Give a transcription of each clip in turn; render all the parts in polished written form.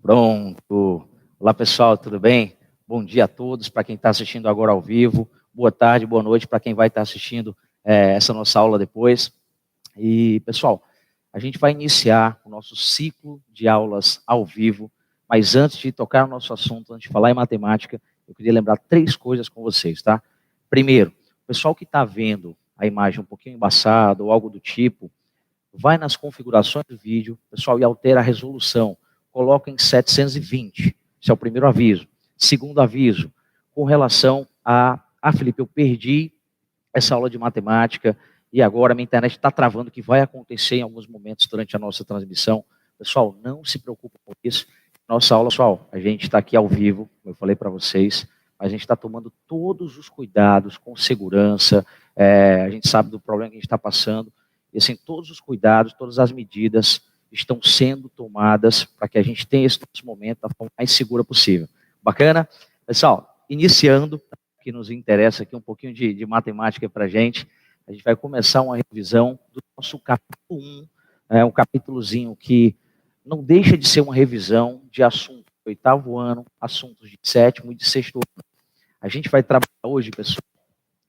Pronto. Olá, pessoal, tudo bem? Bom dia a todos, para quem está assistindo agora ao vivo. Boa tarde, boa noite para quem vai estar assistindo essa nossa aula depois. E, pessoal, a gente vai iniciar o nosso ciclo de aulas ao vivo, mas antes de tocar no nosso assunto, antes de falar em matemática, eu queria lembrar 3 coisas com vocês, tá? Primeiro, o pessoal que está vendo a imagem um pouquinho embaçada ou algo do tipo, vai nas configurações do vídeo, pessoal, e altera a resolução. Coloca em 720. Esse é o primeiro aviso. Segundo aviso, com relação Felipe, eu perdi essa aula de matemática e agora a minha internet está travando, que vai acontecer em alguns momentos durante a nossa transmissão. Pessoal, não se preocupe com isso. Nossa aula, pessoal, a gente está aqui ao vivo, como eu falei para vocês, mas a gente está tomando todos os cuidados com segurança, a gente sabe do problema que a gente está passando, e assim, todos os cuidados, todas as medidas estão sendo tomadas para que a gente tenha esse momento da forma mais segura possível. Bacana? Pessoal, iniciando, que nos interessa aqui um pouquinho de matemática para a gente vai começar uma revisão do nosso capítulo 1, um capítulozinho que não deixa de ser uma revisão de assuntos do 8º ano, assuntos de 7º e de 6º ano. A gente vai trabalhar hoje, pessoal,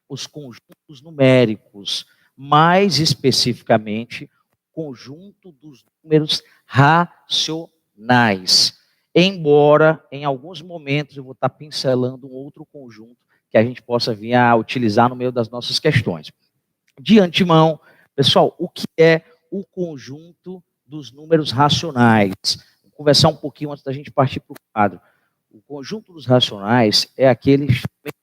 os conjuntos numéricos, mais especificamente, o conjunto dos números racionais. Embora, em alguns momentos, eu vou estar pincelando um outro conjunto que a gente possa vir a utilizar no meio das nossas questões. De antemão, pessoal, o que é o conjunto dos números racionais? Vou conversar um pouquinho antes da gente partir para o quadro. O conjunto dos racionais é aquele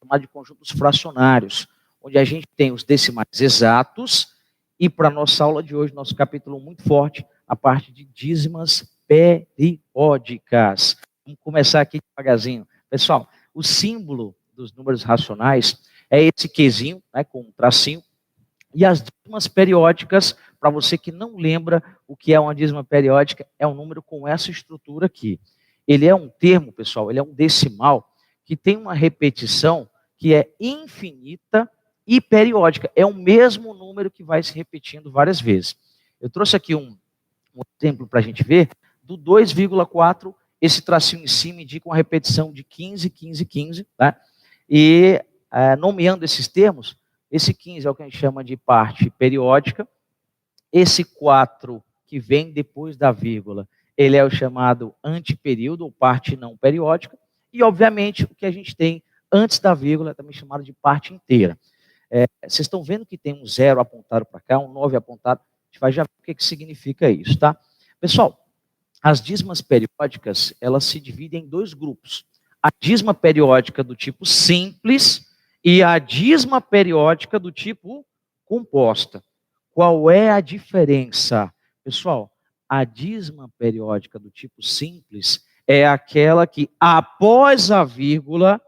chamado de conjuntos fracionários, onde a gente tem os decimais exatos e, para a nossa aula de hoje, nosso capítulo muito forte, a parte de dízimas periódicas. Vamos começar aqui devagarzinho. Pessoal, o símbolo dos números racionais é esse Qzinho, né, com um tracinho, e as dízimas periódicas, para você que não lembra o que é uma dízima periódica, é um número com essa estrutura aqui. Ele é um termo, pessoal, ele é um decimal que tem uma repetição que é infinita e periódica. É o mesmo número que vai se repetindo várias vezes. Eu trouxe aqui um exemplo para a gente ver, do 2,4, esse tracinho em cima indica uma repetição de 15, 15, 15, tá? E nomeando esses termos, esse 15 é o que a gente chama de parte periódica, esse 4 que vem depois da vírgula, ele é o chamado antiperíodo, ou parte não periódica, e obviamente o que a gente tem antes da vírgula é também chamado de parte inteira. Vocês estão vendo que tem um 0 apontado para cá, um 9 apontado, a gente vai já ver o que significa isso, tá? Pessoal, as dízimas periódicas, elas se dividem em 2 grupos. A dízima periódica do tipo simples e a dízima periódica do tipo composta. Qual é a diferença? Pessoal, a dízima periódica do tipo simples é aquela que, após a vírgula,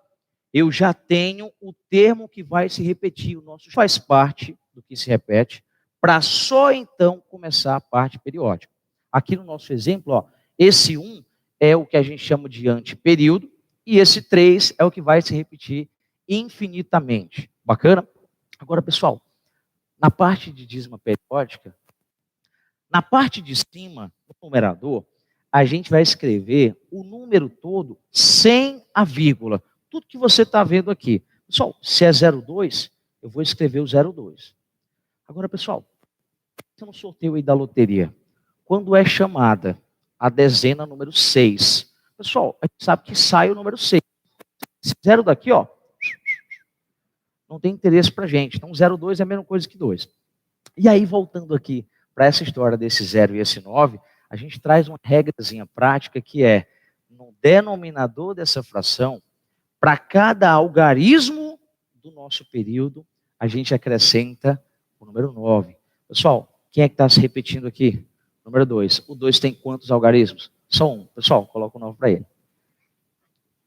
eu já tenho o termo que vai se repetir. O nosso faz parte do que se repete, para só então começar a parte periódica. Aqui no nosso exemplo, ó, esse 1 é o que a gente chama de antiperíodo, e esse 3 é o que vai se repetir infinitamente. Bacana? Agora, pessoal, na parte de dízima periódica, na parte de cima, no numerador, a gente vai escrever o número todo sem a vírgula. Tudo que você está vendo aqui. Pessoal, se é 02, eu vou escrever o 02. Agora, pessoal, no sorteio aí da loteria, quando é chamada a dezena número 6, pessoal, a gente sabe que sai o número 6. Esse 0 daqui, ó, não tem interesse para a gente. Então, 02 é a mesma coisa que 2. E aí, voltando aqui para essa história desse 0 e esse 9, a gente traz uma regrazinha prática que é, no denominador dessa fração, para cada algarismo do nosso período, a gente acrescenta o número 9. Pessoal, quem é que está se repetindo aqui? Número 2. O 2 tem quantos algarismos? Só um. Pessoal, coloca o 9 para ele.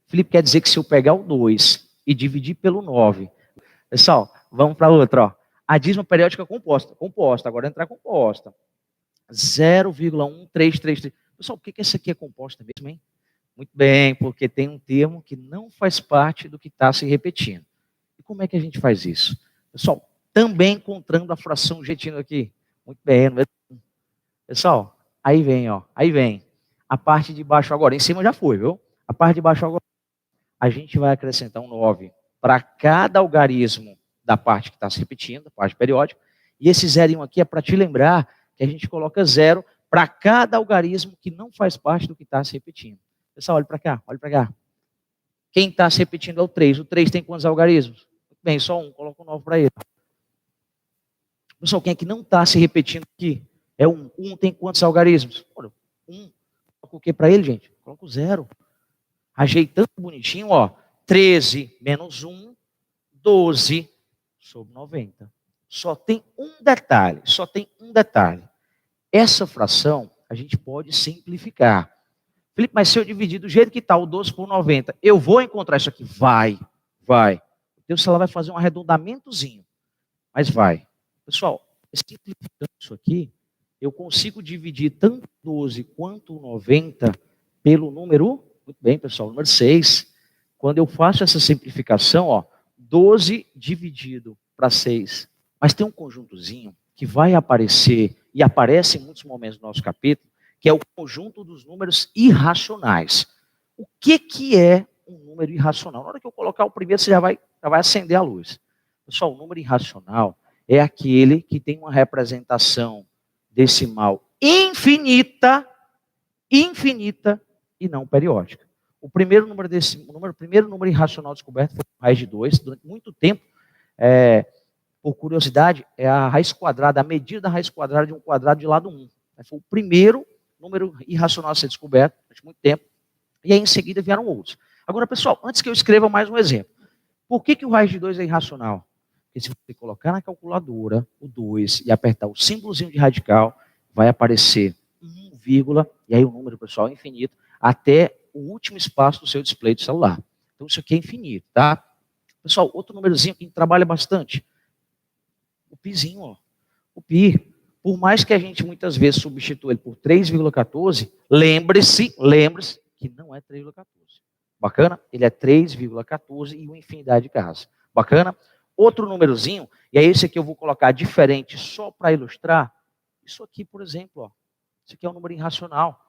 Felipe, quer dizer que se eu pegar o 2 e dividir pelo 9... Pessoal, vamos para outra, ó. A dízima periódica composta, agora entrar composta. 0,1333. Pessoal, por que essa aqui é composta mesmo, hein? Muito bem, porque tem um termo que não faz parte do que está se repetindo. E como é que a gente faz isso? Pessoal, também encontrando a fração jeitinho aqui. Muito bem. Pessoal, aí vem, ó. Aí vem. A parte de baixo agora, em cima já foi, viu? A parte de baixo agora, a gente vai acrescentar um 9 para cada algarismo da parte que está se repetindo, a parte periódica, e esse zerinho aqui é para te lembrar que a gente coloca 0 para cada algarismo que não faz parte do que está se repetindo. Pessoal, olha para cá, olha para cá. Quem está se repetindo é o 3. O 3 tem quantos algarismos? Bem, só um, coloca um 9 para ele. Pessoal, quem é que não está se repetindo aqui? É um. Um tem quantos algarismos? Olha, um. Coloca o que para ele, gente? Coloca o 0. Ajeitando bonitinho, ó. 13 menos 1, 12 sobre 90. Só tem um detalhe, só tem um detalhe. Essa fração a gente pode simplificar. Felipe, mas se eu dividir do jeito que está o 12 por 90, eu vou encontrar isso aqui? Vai. O teu celular vai fazer um arredondamentozinho, mas vai. Pessoal, simplificando isso aqui, eu consigo dividir tanto 12 quanto 90 pelo número, muito bem, pessoal, número 6. Quando eu faço essa simplificação, ó, 12 dividido para 6. Mas tem um conjuntozinho que vai aparecer, e aparece em muitos momentos do nosso capítulo, que é o conjunto dos números irracionais. O que é um número irracional? Na hora que eu colocar o primeiro, você já vai acender a luz. Pessoal, o número irracional é aquele que tem uma representação decimal infinita e não periódica. O primeiro número irracional descoberto foi a raiz de 2. Durante muito tempo, por curiosidade, é a raiz quadrada, a medida da raiz quadrada de um quadrado de lado 1. Foi o primeiro número irracional a ser descoberto durante muito tempo. E aí, em seguida, vieram outros. Agora, pessoal, antes que eu escreva mais um exemplo. Por que o raiz de 2 é irracional? Porque se você colocar na calculadora o 2 e apertar o símbolozinho de radical, vai aparecer 1, e aí o número, pessoal, é infinito, até o último espaço do seu display do celular. Então, isso aqui é infinito, tá? Pessoal, outro númerozinho que a gente trabalha bastante. O pizinho, ó. O pi. Por mais que a gente muitas vezes substitua ele por 3,14, lembre-se que não é 3,14. Bacana? Ele é 3,14 e uma infinidade de casas. Bacana? Outro númerozinho, e é esse aqui eu vou colocar diferente só para ilustrar. Isso aqui, por exemplo, ó. Isso aqui é um número irracional.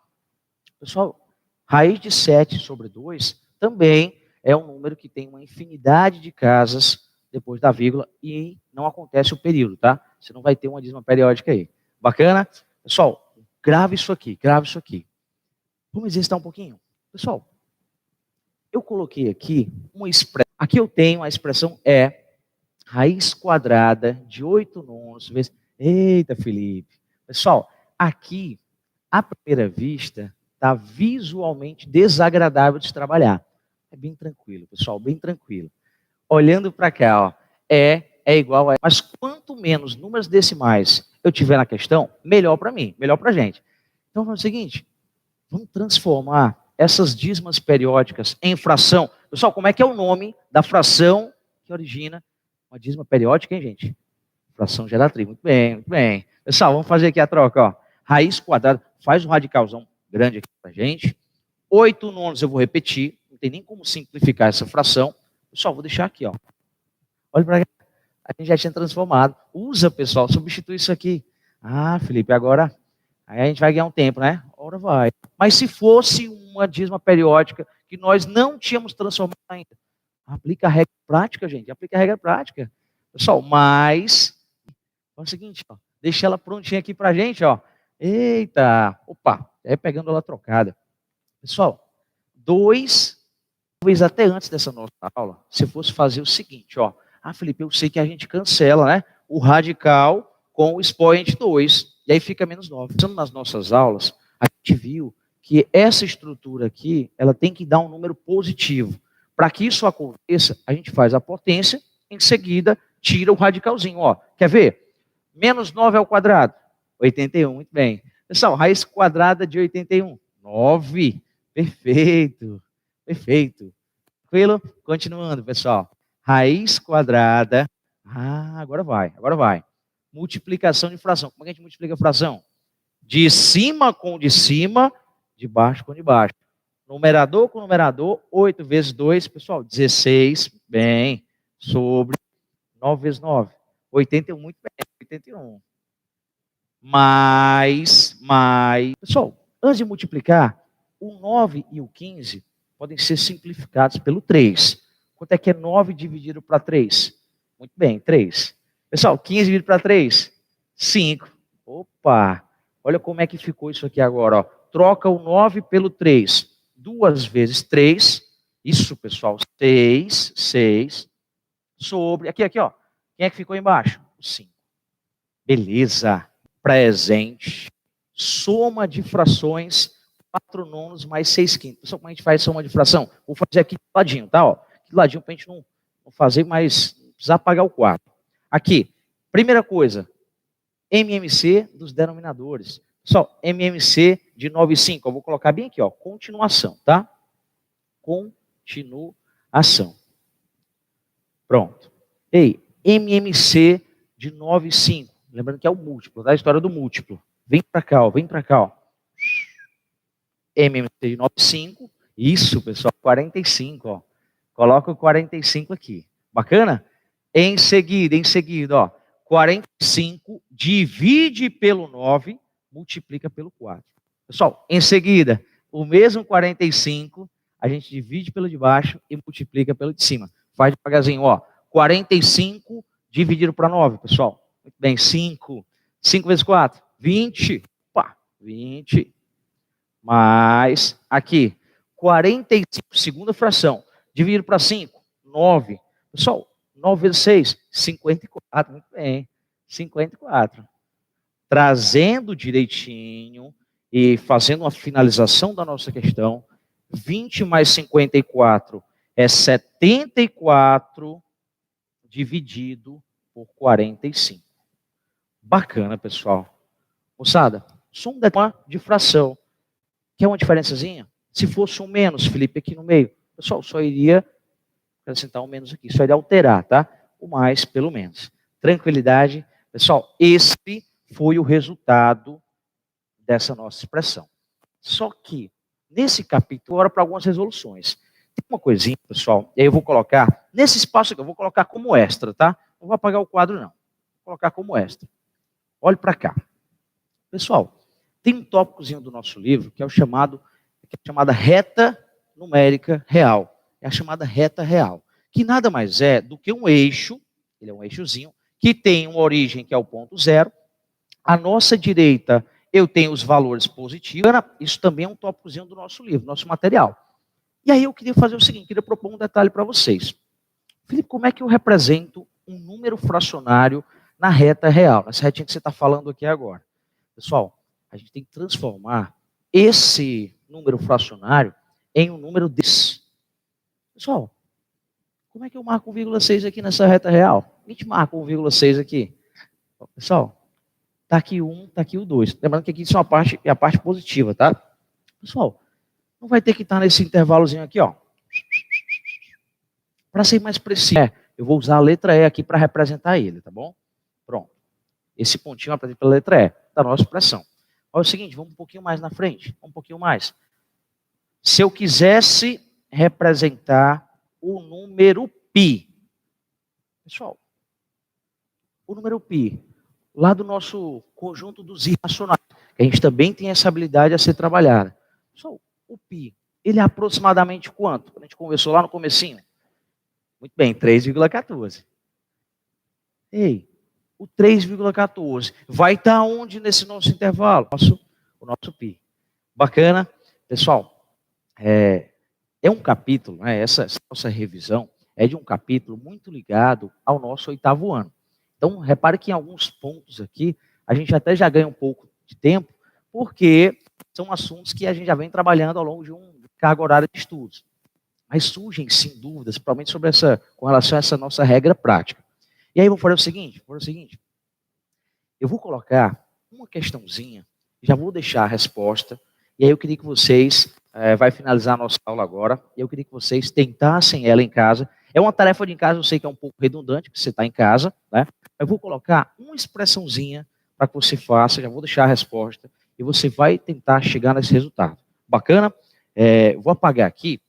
Pessoal, raiz de 7 sobre 2 também é um número que tem uma infinidade de casas depois da vírgula e não acontece o período, tá? Você não vai ter uma dízima periódica aí. Bacana? Pessoal, grave isso aqui. Vamos exercitar um pouquinho? Pessoal, eu coloquei aqui uma expressão. Aqui eu tenho a expressão raiz quadrada de 8 nonos vezes... Eita, Felipe. Pessoal, aqui, à primeira vista, está visualmente desagradável de se trabalhar. É bem tranquilo, pessoal, bem tranquilo. Olhando para cá, ó, é igual a... Mas quanto menos números decimais eu tiver na questão, melhor para mim, melhor para a gente. Então, vamos fazer o seguinte, vamos transformar essas dízimas periódicas em fração. Pessoal, como é que é o nome da fração que origina uma dízima periódica, hein, gente? Fração geratriz. Muito bem, muito bem. Pessoal, vamos fazer aqui a troca, ó. Raiz quadrada, faz um radicalzão grande aqui pra gente. 8 nonos eu vou repetir, não tem nem como simplificar essa fração. Pessoal, vou deixar aqui, ó. Olha para cá. A gente já tinha transformado. Usa, pessoal, substitui isso aqui. Ah, Felipe, agora aí a gente vai ganhar um tempo, né? Ora vai. Mas se fosse uma dízima periódica que nós não tínhamos transformado ainda, aplica a regra prática, gente. Aplica a regra prática. Pessoal, mas é o seguinte, ó, deixa ela prontinha aqui pra gente, ó. Eita, opa, pegando ela trocada. Pessoal, 2, talvez até antes dessa nossa aula, se fosse fazer o seguinte, ó. Ah, Felipe, eu sei que a gente cancela, né? O radical com o expoente 2, e aí fica menos 9. Pensando nas nossas aulas, a gente viu que essa estrutura aqui, ela tem que dar um número positivo. Para que isso aconteça, a gente faz a potência, em seguida, tira o radicalzinho, ó. Quer ver? Menos 9 ao quadrado, 81, muito bem. Pessoal, raiz quadrada de 81, 9. Perfeito, perfeito. Tranquilo? Continuando, pessoal. Raiz quadrada. Ah, agora vai. Multiplicação de fração. Como é que a gente multiplica a fração? De cima com de cima, de baixo com de baixo. Numerador com numerador, 8 vezes 2, pessoal, 16, bem, sobre 9 vezes 9. 81, muito bem, 81. Pessoal, antes de multiplicar, o 9 e o 15 podem ser simplificados pelo 3. Quanto é que é 9 dividido para 3? Muito bem, 3. Pessoal, 15 dividido para 3? 5. Opa! Olha como é que ficou isso aqui agora. Ó. Troca o 9 pelo 3. 2 vezes 3. Isso, pessoal. 6 sobre... Aqui, ó. Quem é que ficou embaixo? O 5. Beleza. Presente. Soma de frações, 4 nonos mais 6 quintos. Pessoal, como a gente faz soma de fração? Vou fazer aqui do ladinho, tá? Ó. Aqui do ladinho para a gente não fazer, mas não precisar apagar o quadro. Aqui, primeira coisa, MMC dos denominadores. Pessoal, MMC de 9 e 5. Eu vou colocar bem aqui, ó, continuação, tá? Continuação. Pronto. Ei, MMC de 9 e 5. Lembrando que é o múltiplo, tá? A história do múltiplo. Vem para cá, ó, vem para cá, ó. MMC de 9 e 5. Isso, pessoal, 45, ó. Coloca o 45 aqui. Bacana? Em seguida, ó. 45 divide pelo 9, multiplica pelo 4. Pessoal, em seguida, o mesmo 45, a gente divide pelo de baixo e multiplica pelo de cima. Faz devagarzinho, ó. 45 dividido para 9, pessoal. Muito bem, 5. 5 vezes 4, 20. Opa, 20. Mais, aqui, 45, segunda fração. Dividido para 5, 9. Pessoal, 9 vezes 6, 54. Muito bem, 54. Trazendo direitinho e fazendo uma finalização da nossa questão, 20 mais 54 é 74 dividido por 45. Bacana, pessoal. Moçada, soma de fração. Quer uma diferençazinha? Se fosse um menos, Felipe, aqui no meio, pessoal, só iria acrescentar um menos aqui, só iria alterar, tá? O mais pelo menos. Tranquilidade. Pessoal, esse foi o resultado dessa nossa expressão. Só que, nesse capítulo, hora para algumas resoluções. Tem uma coisinha, pessoal, e aí eu vou colocar, nesse espaço aqui, eu vou colocar como extra, tá? Não vou apagar o quadro, não. Vou colocar como extra. Olhe para cá. Pessoal, tem um tópicozinho do nosso livro que é chamada reta numérica real. É a chamada reta real, que nada mais é do que um eixo, ele é um eixozinho, que tem uma origem que é o ponto zero. À nossa direita, eu tenho os valores positivos. Isso também é um tópicozinho do nosso livro, nosso material. E aí eu queria fazer o seguinte, queria propor um detalhe para vocês. Felipe, como é que eu represento um número fracionário na reta real, nessa retinha que você está falando aqui agora? Pessoal, a gente tem que transformar esse número fracionário em um número desse. Pessoal, como é que eu marco 1,6 aqui nessa reta real? A gente marca 1,6 aqui. Pessoal, está aqui o 1, está aqui o 2. Lembrando que aqui isso é a parte positiva, tá? Pessoal, não vai ter que estar nesse intervalozinho aqui, ó. Para ser mais preciso, eu vou usar a letra E aqui para representar ele, tá bom? Pronto. Esse pontinho apresenta pela letra E da nossa expressão. Olha o seguinte, vamos um pouquinho mais na frente. Um pouquinho mais. Se eu quisesse representar o número π. Pessoal, o número π, lá do nosso conjunto dos irracionais, que a gente também tem essa habilidade a ser trabalhada. Pessoal, o π, ele é aproximadamente quanto? A gente conversou lá no comecinho. Muito bem, 3,14. Ei, o 3,14 vai estar onde nesse nosso intervalo? O nosso π. Bacana? Pessoal, é um capítulo, né, essa nossa revisão é de um capítulo muito ligado ao nosso 8º ano. Então, repare que em alguns pontos aqui, a gente até já ganha um pouco de tempo, porque são assuntos que a gente já vem trabalhando ao longo de uma carga horária de estudos. Mas surgem, sim, dúvidas, principalmente sobre com relação a essa nossa regra prática. E aí, vou fazer o seguinte, eu vou colocar uma questãozinha, já vou deixar a resposta, e aí eu queria que vocês, vai finalizar a nossa aula agora, e eu queria que vocês tentassem ela em casa. É uma tarefa de casa, eu sei que é um pouco redundante, porque você está em casa, né? Eu vou colocar uma expressãozinha para que você faça, já vou deixar a resposta, e você vai tentar chegar nesse resultado. Bacana? Vou apagar aqui,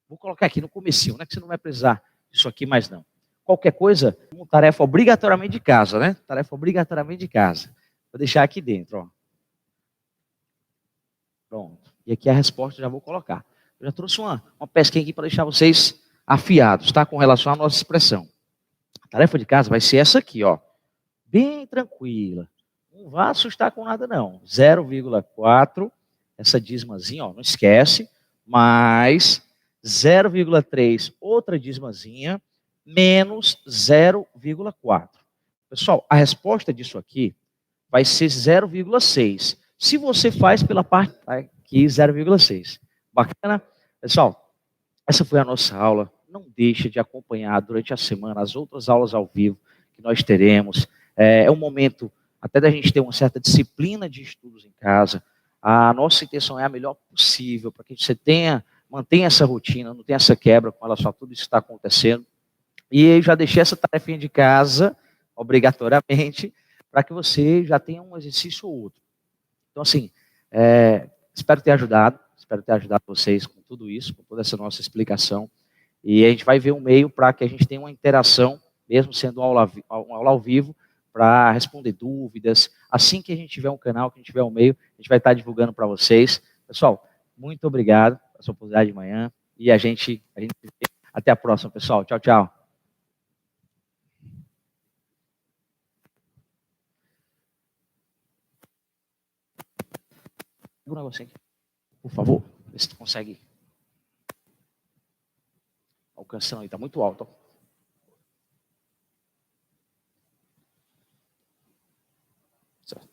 vou colocar aqui no comecinho, né, que você não vai precisar disso aqui mais não. Qualquer coisa, uma tarefa obrigatoriamente de casa, né? Tarefa obrigatoriamente de casa. Vou deixar aqui dentro, ó. Pronto. E aqui a resposta eu já vou colocar. Eu já trouxe uma pesquinha aqui para deixar vocês afiados, tá? Com relação à nossa expressão. A tarefa de casa vai ser essa aqui, ó. Bem tranquila. Não vá assustar com nada, não. 0,4, essa dízimazinha, ó, não esquece. Mais 0,3, outra dízimazinha, menos 0,4. Pessoal, a resposta disso aqui vai ser 0,6. Se você faz pela parte aqui, 0,6. Bacana? Pessoal, essa foi a nossa aula. Não deixe de acompanhar durante a semana as outras aulas ao vivo que nós teremos. É um momento até da gente ter uma certa disciplina de estudos em casa. A nossa intenção é a melhor possível para que você mantenha essa rotina, não tenha essa quebra com relação a tudo isso que está acontecendo. E eu já deixei essa tarefinha de casa, obrigatoriamente, para que você já tenha um exercício ou outro. Então, assim, espero ter ajudado vocês com tudo isso, com toda essa nossa explicação. E a gente vai ver um meio para que a gente tenha uma interação, mesmo sendo uma aula ao vivo, para responder dúvidas. Assim que a gente tiver um canal, que a gente tiver um meio, a gente vai estar divulgando para vocês. Pessoal, muito obrigado pela sua oportunidade de manhã. E a gente até a próxima, pessoal. Tchau, tchau. Um negocinho aqui, por favor. Vê se tu consegue. Alcançando aí, está muito alto. Certo.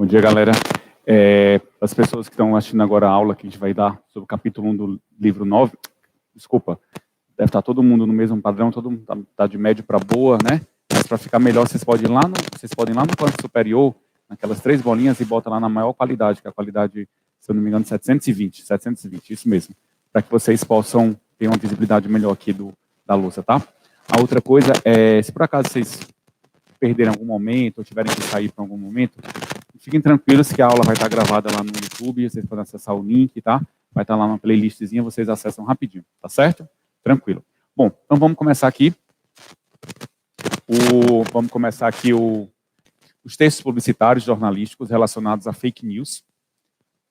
Bom dia, galera. As pessoas que estão assistindo agora a aula que a gente vai dar sobre o capítulo 1 do livro 9, desculpa, deve estar todo mundo no mesmo padrão, todo mundo está de médio para boa, né? Mas para ficar melhor, vocês podem ir lá no plano superior, naquelas 3 bolinhas e bota lá na maior qualidade, que é a qualidade, se eu não me engano, 720, isso mesmo, para que vocês possam ter uma visibilidade melhor aqui da louça, tá? A outra coisa é, se por acaso vocês perderem algum momento, ou tiverem que sair para algum momento, fiquem tranquilos que a aula vai estar gravada lá no YouTube, vocês podem acessar o link, tá? Vai estar lá uma playlistzinha, vocês acessam rapidinho, tá certo? Tranquilo. Bom, então vamos começar aqui. Os textos publicitários jornalísticos relacionados a fake news.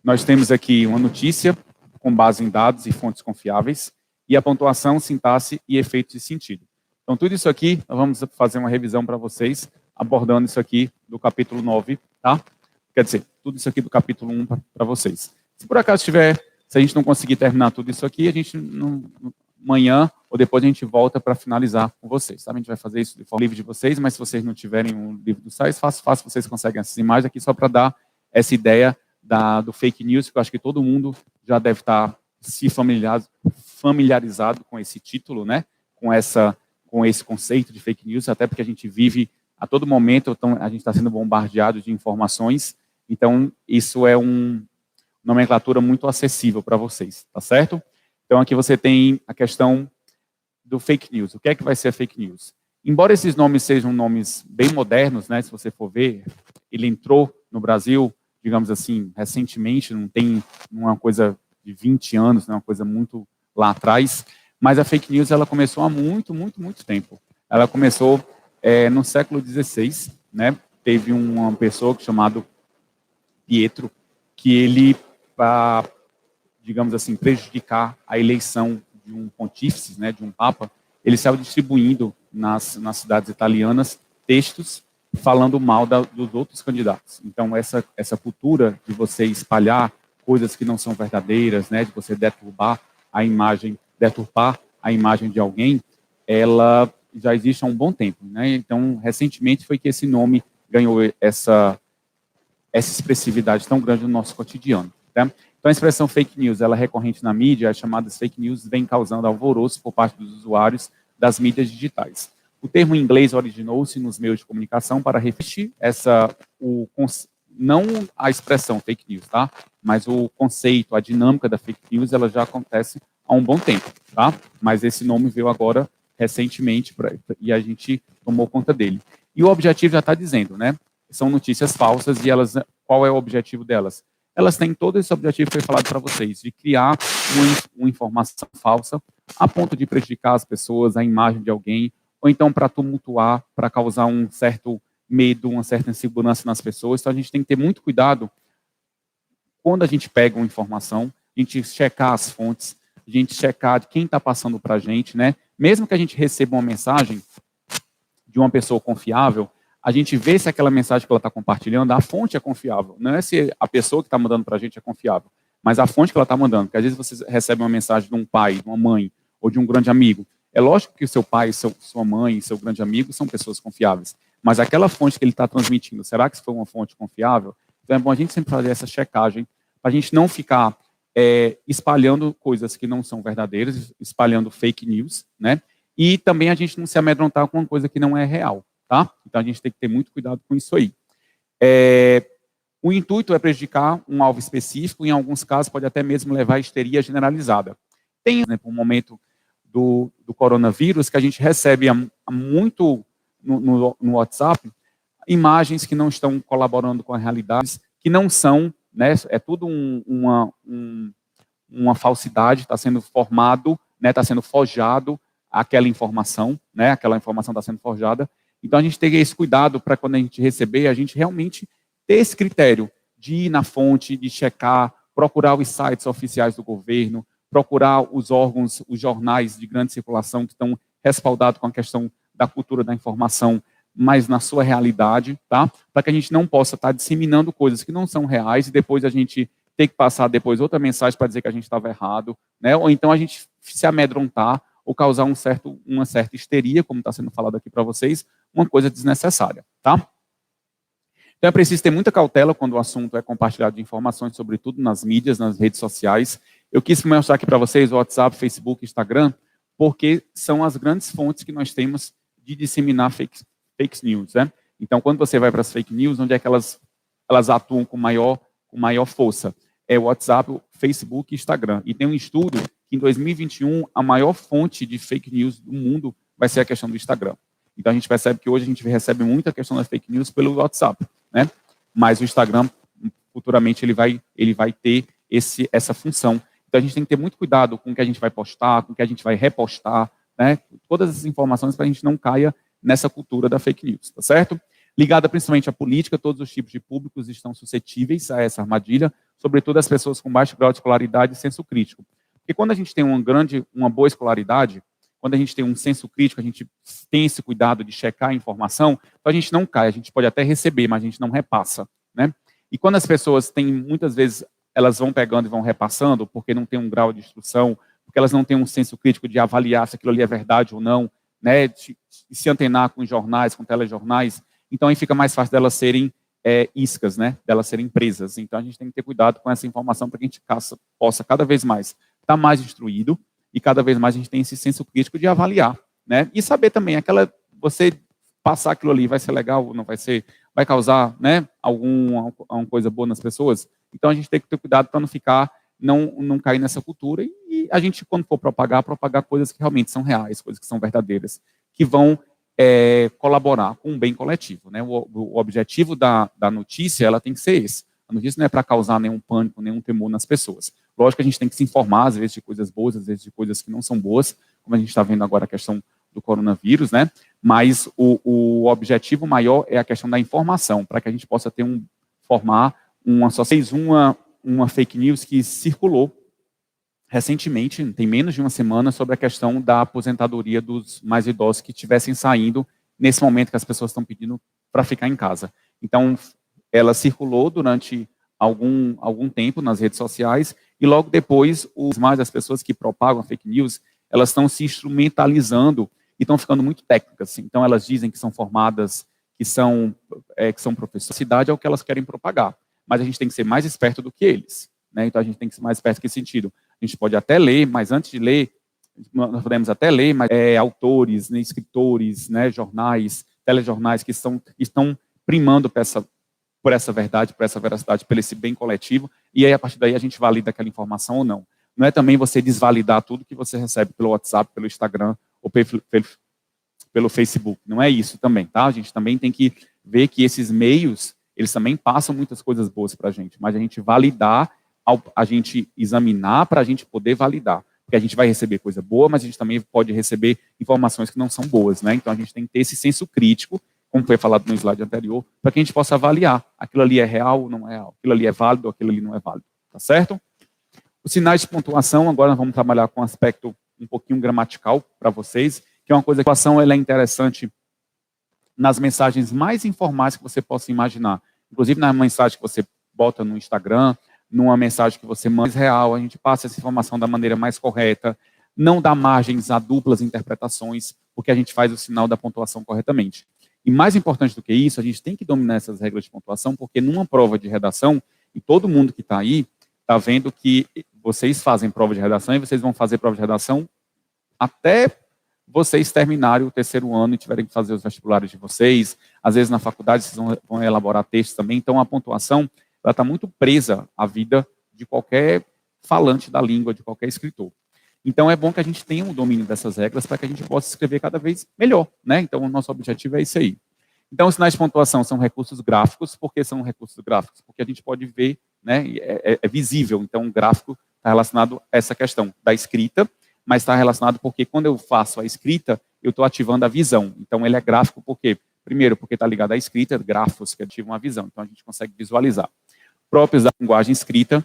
Nós temos aqui uma notícia com base em dados e fontes confiáveis, e a pontuação, sintaxe e efeitos de sentido. Então, tudo isso aqui, nós vamos fazer uma revisão para vocês, abordando isso aqui do capítulo 9, tá? Quer dizer, tudo isso aqui do capítulo 1 para vocês. Se por acaso se a gente não conseguir terminar tudo isso aqui, a gente amanhã ou depois a gente volta para finalizar com vocês, tá? A gente vai fazer isso de forma livre de vocês, mas se vocês não tiverem o livro do site, fácil, vocês conseguem essas imagens aqui só para dar essa ideia do fake news, que eu acho que todo mundo já deve estar se familiarizado com esse título, né? Com esse conceito de fake news, até porque a gente vive a todo momento, então, a gente está sendo bombardeado de informações, então isso é uma nomenclatura muito acessível para vocês, tá certo? Então aqui você tem a questão do fake news. O que é que vai ser a fake news? Embora esses nomes sejam nomes bem modernos, né, se você for ver, ele entrou no Brasil, digamos assim, recentemente, não tem uma coisa de 20 anos, né, uma coisa muito lá atrás, mas a fake news ela começou há muito tempo. Ela começou no século XVI, né, teve uma pessoa chamada Pietro, que ele, para, digamos assim, prejudicar a eleição de um pontífice, né, de um papa, ele saiu distribuindo nas cidades italianas textos falando mal dos outros candidatos. Então, essa cultura de você espalhar coisas que não são verdadeiras, né, de você deturpar a imagem de alguém, ela já existe há um bom tempo, né? Então, recentemente foi que esse nome ganhou essa expressividade tão grande no nosso cotidiano, tá? Então, a expressão fake news, ela é recorrente na mídia, as chamadas fake news vêm causando alvoroço por parte dos usuários das mídias digitais. O termo em inglês originou-se nos meios de comunicação para referir não a expressão fake news, tá? Mas o conceito, a dinâmica da fake news, ela já acontece há um bom tempo, tá? Mas esse nome veio agora recentemente e a gente tomou conta dele. E o objetivo já está dizendo, né? São notícias falsas e qual é o objetivo delas? Elas têm todo esse objetivo que foi falado para vocês, de criar uma informação falsa a ponto de prejudicar as pessoas, a imagem de alguém, ou então para tumultuar, para causar um certo medo, uma certa insegurança nas pessoas. Então, a gente tem que ter muito cuidado quando a gente pega uma informação, a gente checar as fontes, a gente checar de quem está passando para a gente, né? Mesmo que a gente receba uma mensagem de uma pessoa confiável, a gente vê se aquela mensagem que ela está compartilhando, a fonte é confiável. Não é se a pessoa que está mandando para a gente é confiável, mas a fonte que ela está mandando. Porque às vezes você recebe uma mensagem de um pai, de uma mãe, ou de um grande amigo. É lógico que o seu pai, sua mãe, seu grande amigo são pessoas confiáveis. Mas aquela fonte que ele está transmitindo, será que foi uma fonte confiável? Então é bom a gente sempre fazer essa checagem, para a gente não ficar espalhando coisas que não são verdadeiras, espalhando fake news, né? E também a gente não se amedrontar com uma coisa que não é real, tá? Então a gente tem que ter muito cuidado com isso aí. O intuito é prejudicar um alvo específico, em alguns casos pode até mesmo levar à histeria generalizada. Tem, né, um momento do coronavírus que a gente recebe muito no WhatsApp imagens que não estão colaborando com a realidade, que não são, né, é tudo uma falsidade, está sendo formado, né, está sendo forjado aquela informação, né, aquela informação está sendo forjada. Então a gente tem esse cuidado para quando a gente receber, a gente realmente ter esse critério de ir na fonte, de checar, procurar os sites oficiais do governo, procurar os órgãos, os jornais de grande circulação que estão respaldados com a questão da cultura da informação, mas na sua realidade, tá? Para que a gente não possa estar disseminando coisas que não são reais e depois a gente ter que passar depois outra mensagem para dizer que a gente estava errado, né? Ou então a gente se amedrontar ou causar uma certa histeria, como está sendo falado aqui para vocês, uma coisa desnecessária, tá? Então é preciso ter muita cautela quando o assunto é compartilhado de informações, sobretudo nas mídias, nas redes sociais. Eu quis mostrar aqui para vocês o WhatsApp, Facebook, Instagram, porque são as grandes fontes que nós temos de disseminar fake news, né? Então, quando você vai para as fake news, onde é que elas atuam com maior força? É o WhatsApp, o Facebook e Instagram. E tem um estudo que em 2021 a maior fonte de fake news do mundo vai ser a questão do Instagram. Então a gente percebe que hoje a gente recebe muita questão da fake news pelo WhatsApp, né? Mas o Instagram, futuramente, ele vai ter essa função. Então a gente tem que ter muito cuidado com o que a gente vai postar, com o que a gente vai repostar, né? Todas essas informações para a gente não caia nessa cultura da fake news, tá certo? Ligada principalmente à política, todos os tipos de públicos estão suscetíveis a essa armadilha, sobretudo as pessoas com baixo grau de escolaridade e senso crítico. Porque quando a gente tem uma boa escolaridade, quando a gente tem um senso crítico, a gente tem esse cuidado de checar a informação, então a gente não cai, a gente pode até receber, mas a gente não repassa, né? E quando as pessoas têm, muitas vezes, elas vão pegando e vão repassando, porque não tem um grau de instrução, porque elas não têm um senso crítico de avaliar se aquilo ali é verdade ou não, né? De se antenar com jornais, com telejornais, então aí fica mais fácil delas serem iscas, né? Delas serem presas. Então a gente tem que ter cuidado com essa informação para que a gente possa cada vez mais estar mais instruído, e cada vez mais a gente tem esse senso crítico de avaliar, né? E saber também, você passar aquilo ali vai ser legal ou não vai ser, vai causar, né, alguma coisa boa nas pessoas. Então a gente tem que ter cuidado para não cair nessa cultura, e a gente, quando for propagar coisas que realmente são reais, coisas que são verdadeiras, que vão colaborar com o bem coletivo, né? O objetivo da notícia, ela tem que ser esse. A notícia não é para causar nenhum pânico, nenhum temor nas pessoas. Lógico que a gente tem que se informar, às vezes, de coisas boas, às vezes de coisas que não são boas, como a gente está vendo agora a questão do coronavírus, né? Mas o objetivo maior é a questão da informação, para que a gente possa formar uma fake news que circulou recentemente, tem menos de uma semana, sobre a questão da aposentadoria dos mais idosos que estivessem saindo nesse momento que as pessoas estão pedindo para ficar em casa. Então, ela circulou durante algum tempo nas redes sociais, e logo depois, as pessoas que propagam fake news, elas estão se instrumentalizando e estão ficando muito técnicas. Então, elas dizem que são formadas, que são professores da cidade, é o que elas querem propagar. Mas a gente tem que ser mais esperto do que eles, né? Então, a gente tem que ser mais esperto nesse sentido. A gente pode até ler, mas antes de ler, nós podemos até ler, mas autores, né, escritores, né, jornais, telejornais que estão primando por essa verdade, por essa veracidade, por esse bem coletivo, e aí a partir daí a gente valida aquela informação ou não. Não é também você desvalidar tudo que você recebe pelo WhatsApp, pelo Instagram ou pelo Facebook. Não é isso também, tá? A gente também tem que ver que esses meios, eles também passam muitas coisas boas para a gente, mas a gente validar, a gente examinar para a gente poder validar. Porque a gente vai receber coisa boa, mas a gente também pode receber informações que não são boas, né? Então a gente tem que ter esse senso crítico, como foi falado no slide anterior, para que a gente possa avaliar. Aquilo ali é real ou não é real? Aquilo ali é válido ou aquilo ali não é válido? Tá certo? Os sinais de pontuação, agora nós vamos trabalhar com um aspecto um pouquinho gramatical para vocês, que é uma coisa que a pontuação ela é interessante nas mensagens mais informais que você possa imaginar. Inclusive na mensagem que você bota no Instagram, numa mensagem que você manda real, a gente passa essa informação da maneira mais correta, não dá margens a duplas interpretações, porque a gente faz o sinal da pontuação corretamente. E mais importante do que isso, a gente tem que dominar essas regras de pontuação, porque numa prova de redação, e todo mundo que está aí, está vendo que vocês fazem prova de redação, e vocês vão fazer prova de redação até vocês terminarem o terceiro ano e tiverem que fazer os vestibulares de vocês. Às vezes na faculdade vocês vão elaborar textos também, então a pontuação ela está muito presa à vida de qualquer falante da língua, de qualquer escritor. Então, é bom que a gente tenha um domínio dessas regras para que a gente possa escrever cada vez melhor, né? Então, o nosso objetivo é isso aí. Então, os sinais de pontuação são recursos gráficos. Por que são recursos gráficos? Porque a gente pode ver, né? É visível. Então, o gráfico está relacionado a essa questão da escrita, mas está relacionado porque quando eu faço a escrita, eu estou ativando a visão. Então, ele é gráfico por quê? Primeiro, porque está ligado à escrita, grafos, que ativam a visão. Então, a gente consegue visualizar. Próprios da linguagem escrita,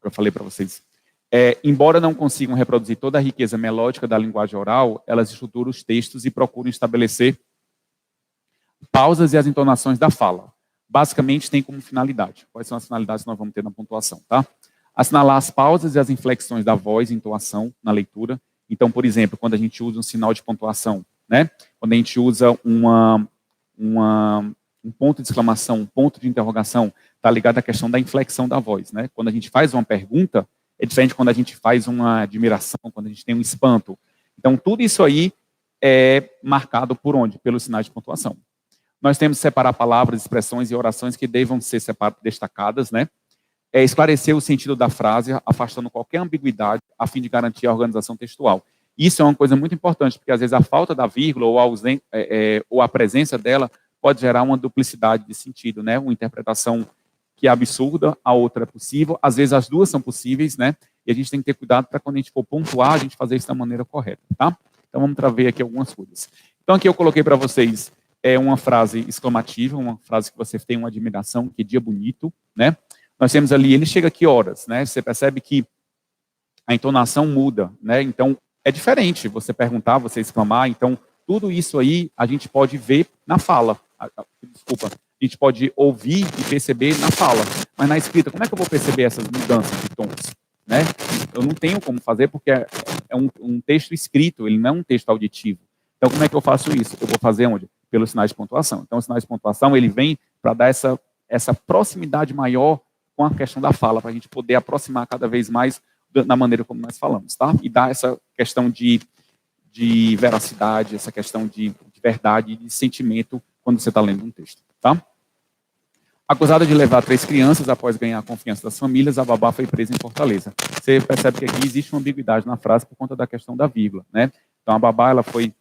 que eu falei para vocês, embora não consigam reproduzir toda a riqueza melódica da linguagem oral, elas estruturam os textos e procuram estabelecer pausas e as entonações da fala. Basicamente, tem como finalidade. Quais são as finalidades que nós vamos ter na pontuação, tá? Assinalar as pausas e as inflexões da voz e entoação na leitura. Então, por exemplo, quando a gente usa um sinal de pontuação, né? Quando a gente usa um ponto de exclamação, um ponto de interrogação, está ligado à questão da inflexão da voz, né? Quando a gente faz uma pergunta, é diferente quando a gente faz uma admiração, quando a gente tem um espanto. Então, tudo isso aí é marcado por onde? Pelos sinais de pontuação. Nós temos que separar palavras, expressões e orações que devam ser destacadas, né? Esclarecer o sentido da frase, afastando qualquer ambiguidade, a fim de garantir a organização textual. Isso é uma coisa muito importante, porque às vezes a falta da vírgula ou a presença dela pode gerar uma duplicidade de sentido, né? Uma interpretação que é absurda, a outra é possível, às vezes as duas são possíveis, né? E a gente tem que ter cuidado para quando a gente for pontuar, a gente fazer isso da maneira correta, tá? Então vamos ver aqui algumas coisas. Então aqui eu coloquei para vocês uma frase exclamativa, uma frase que você tem uma admiração, que dia bonito, né? Nós temos ali, ele chega aqui horas, né? Você percebe que a entonação muda, né? Então é diferente você perguntar, você exclamar, então tudo isso aí a gente pode ver na fala. Desculpa, a gente pode ouvir e perceber na fala, mas na escrita, como é que eu vou perceber essas mudanças de tons? Né? Eu não tenho como fazer porque é um texto escrito, ele não é um texto auditivo. Então, como é que eu faço isso? Eu vou fazer onde? Pelos sinais de pontuação. Então, os sinais de pontuação, ele vem para dar essa proximidade maior com a questão da fala, para a gente poder aproximar cada vez mais da maneira como nós falamos, tá? E dar essa questão de veracidade, essa questão de verdade, de sentimento, quando você está lendo um texto, tá? Acusada de levar 3 crianças após ganhar a confiança das famílias, a babá foi presa em Fortaleza. Você percebe que aqui existe uma ambiguidade na frase por conta da questão da vírgula, né? Então, a babá, ela foi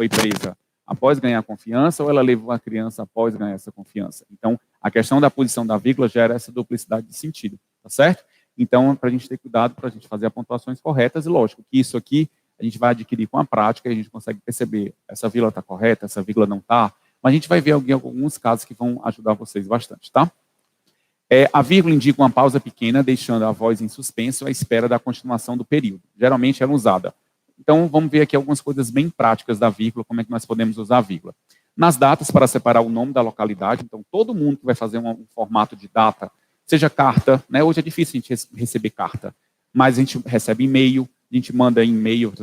presa após ganhar a confiança ou ela levou a criança após ganhar essa confiança? Então, a questão da posição da vírgula gera essa duplicidade de sentido, tá certo? Então, para a gente ter cuidado, para a gente fazer as pontuações corretas, e lógico que isso aqui a gente vai adquirir com a prática e a gente consegue perceber essa vírgula está correta, essa vírgula não está, mas a gente vai ver alguns casos que vão ajudar vocês bastante, tá? A vírgula indica uma pausa pequena, deixando a voz em suspenso à espera da continuação do período. Geralmente ela é usada. Então, vamos ver aqui algumas coisas bem práticas da vírgula, como é que nós podemos usar a vírgula. Nas datas, para separar o nome da localidade, então todo mundo que vai fazer um formato de data, seja carta, né? Hoje é difícil a gente receber carta, mas a gente recebe e-mail, a gente manda e-mails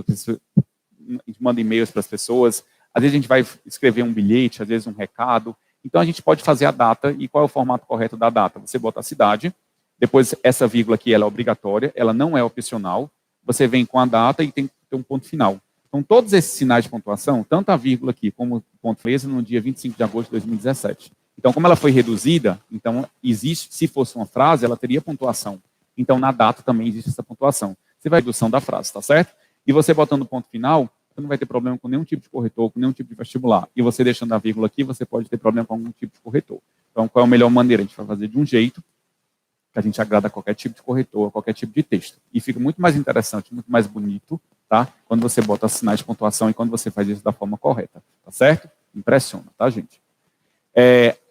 para as pessoas, às vezes a gente vai escrever um bilhete, às vezes um recado, então a gente pode fazer a data, e qual é o formato correto da data? Você bota a cidade, depois essa vírgula aqui ela é obrigatória, ela não é opcional, você vem com a data e tem que ter um ponto final. Então todos esses sinais de pontuação, tanto a vírgula aqui como o ponto final, no dia 25 de agosto de 2017. Então como ela foi reduzida, então existe, se fosse uma frase, ela teria pontuação. Então na data também existe essa pontuação. Você vai redução da frase, tá certo? E você botando o ponto final, você não vai ter problema com nenhum tipo de corretor, com nenhum tipo de vestibular. E você deixando a vírgula aqui, você pode ter problema com algum tipo de corretor. Então, qual é a melhor maneira? A gente vai fazer de um jeito que a gente agrada a qualquer tipo de corretor, a qualquer tipo de texto. E fica muito mais interessante, muito mais bonito, tá? Quando você bota sinais de pontuação e quando você faz isso da forma correta, tá certo? Impressiona, tá, gente?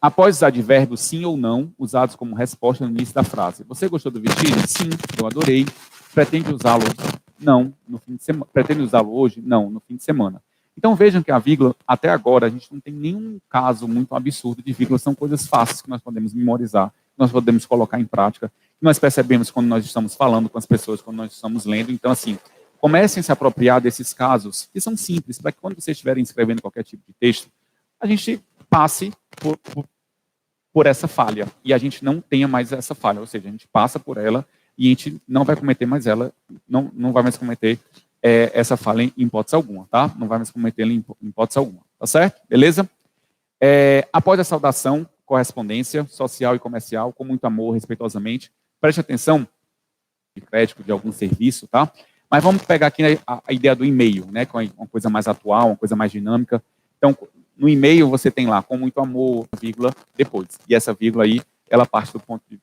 Após os advérbios sim ou não, usados como resposta no início da frase. Você gostou do vestido? Sim, eu adorei. Pretende usá-lo? Não, no fim de semana. Pretende usá-lo hoje? Não, no fim de semana. Então vejam que a vírgula, até agora, a gente não tem nenhum caso muito absurdo de vírgula, são coisas fáceis que nós podemos memorizar, que nós podemos colocar em prática, que nós percebemos quando nós estamos falando com as pessoas, quando nós estamos lendo. Então, assim, comecem a se apropriar desses casos, que são simples, para que quando vocês estiverem escrevendo qualquer tipo de texto, a gente passe por essa falha, e a gente não tenha mais essa falha, ou seja, a gente passa por ela, e a gente não vai cometer mais ela, não vai mais cometer essa falha em hipótese alguma, tá? Não vai mais cometer ela em hipótese alguma, tá certo? Beleza? Após a saudação, correspondência social e comercial, com muito amor, respeitosamente, preste atenção, de crédito de algum serviço, tá? Mas vamos pegar aqui a ideia do e-mail, né? Que é uma coisa mais atual, uma coisa mais dinâmica. Então, no e-mail você tem lá, com muito amor, vírgula, depois. E essa vírgula aí, ela parte do ponto de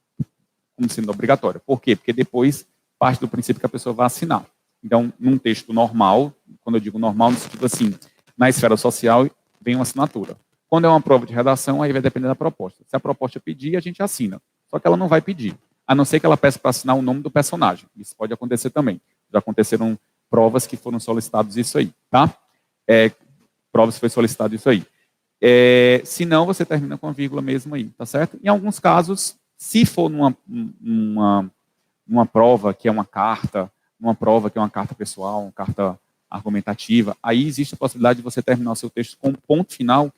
como sendo obrigatória. Por quê? Porque depois parte do princípio que a pessoa vai assinar. Então, num texto normal, quando eu digo normal, no sentido assim, na esfera social, vem uma assinatura. Quando é uma prova de redação, aí vai depender da proposta. Se a proposta pedir, a gente assina. Só que ela não vai pedir. A não ser que ela peça para assinar o nome do personagem. Isso pode acontecer também. Já aconteceram provas que foram solicitados isso aí, tá? Provas que foi solicitado isso aí. Se não, você termina com a vírgula mesmo aí, tá certo? Em alguns casos, se for numa prova que é uma carta, numa prova que é uma carta pessoal, uma carta argumentativa, aí existe a possibilidade de você terminar o seu texto com um ponto final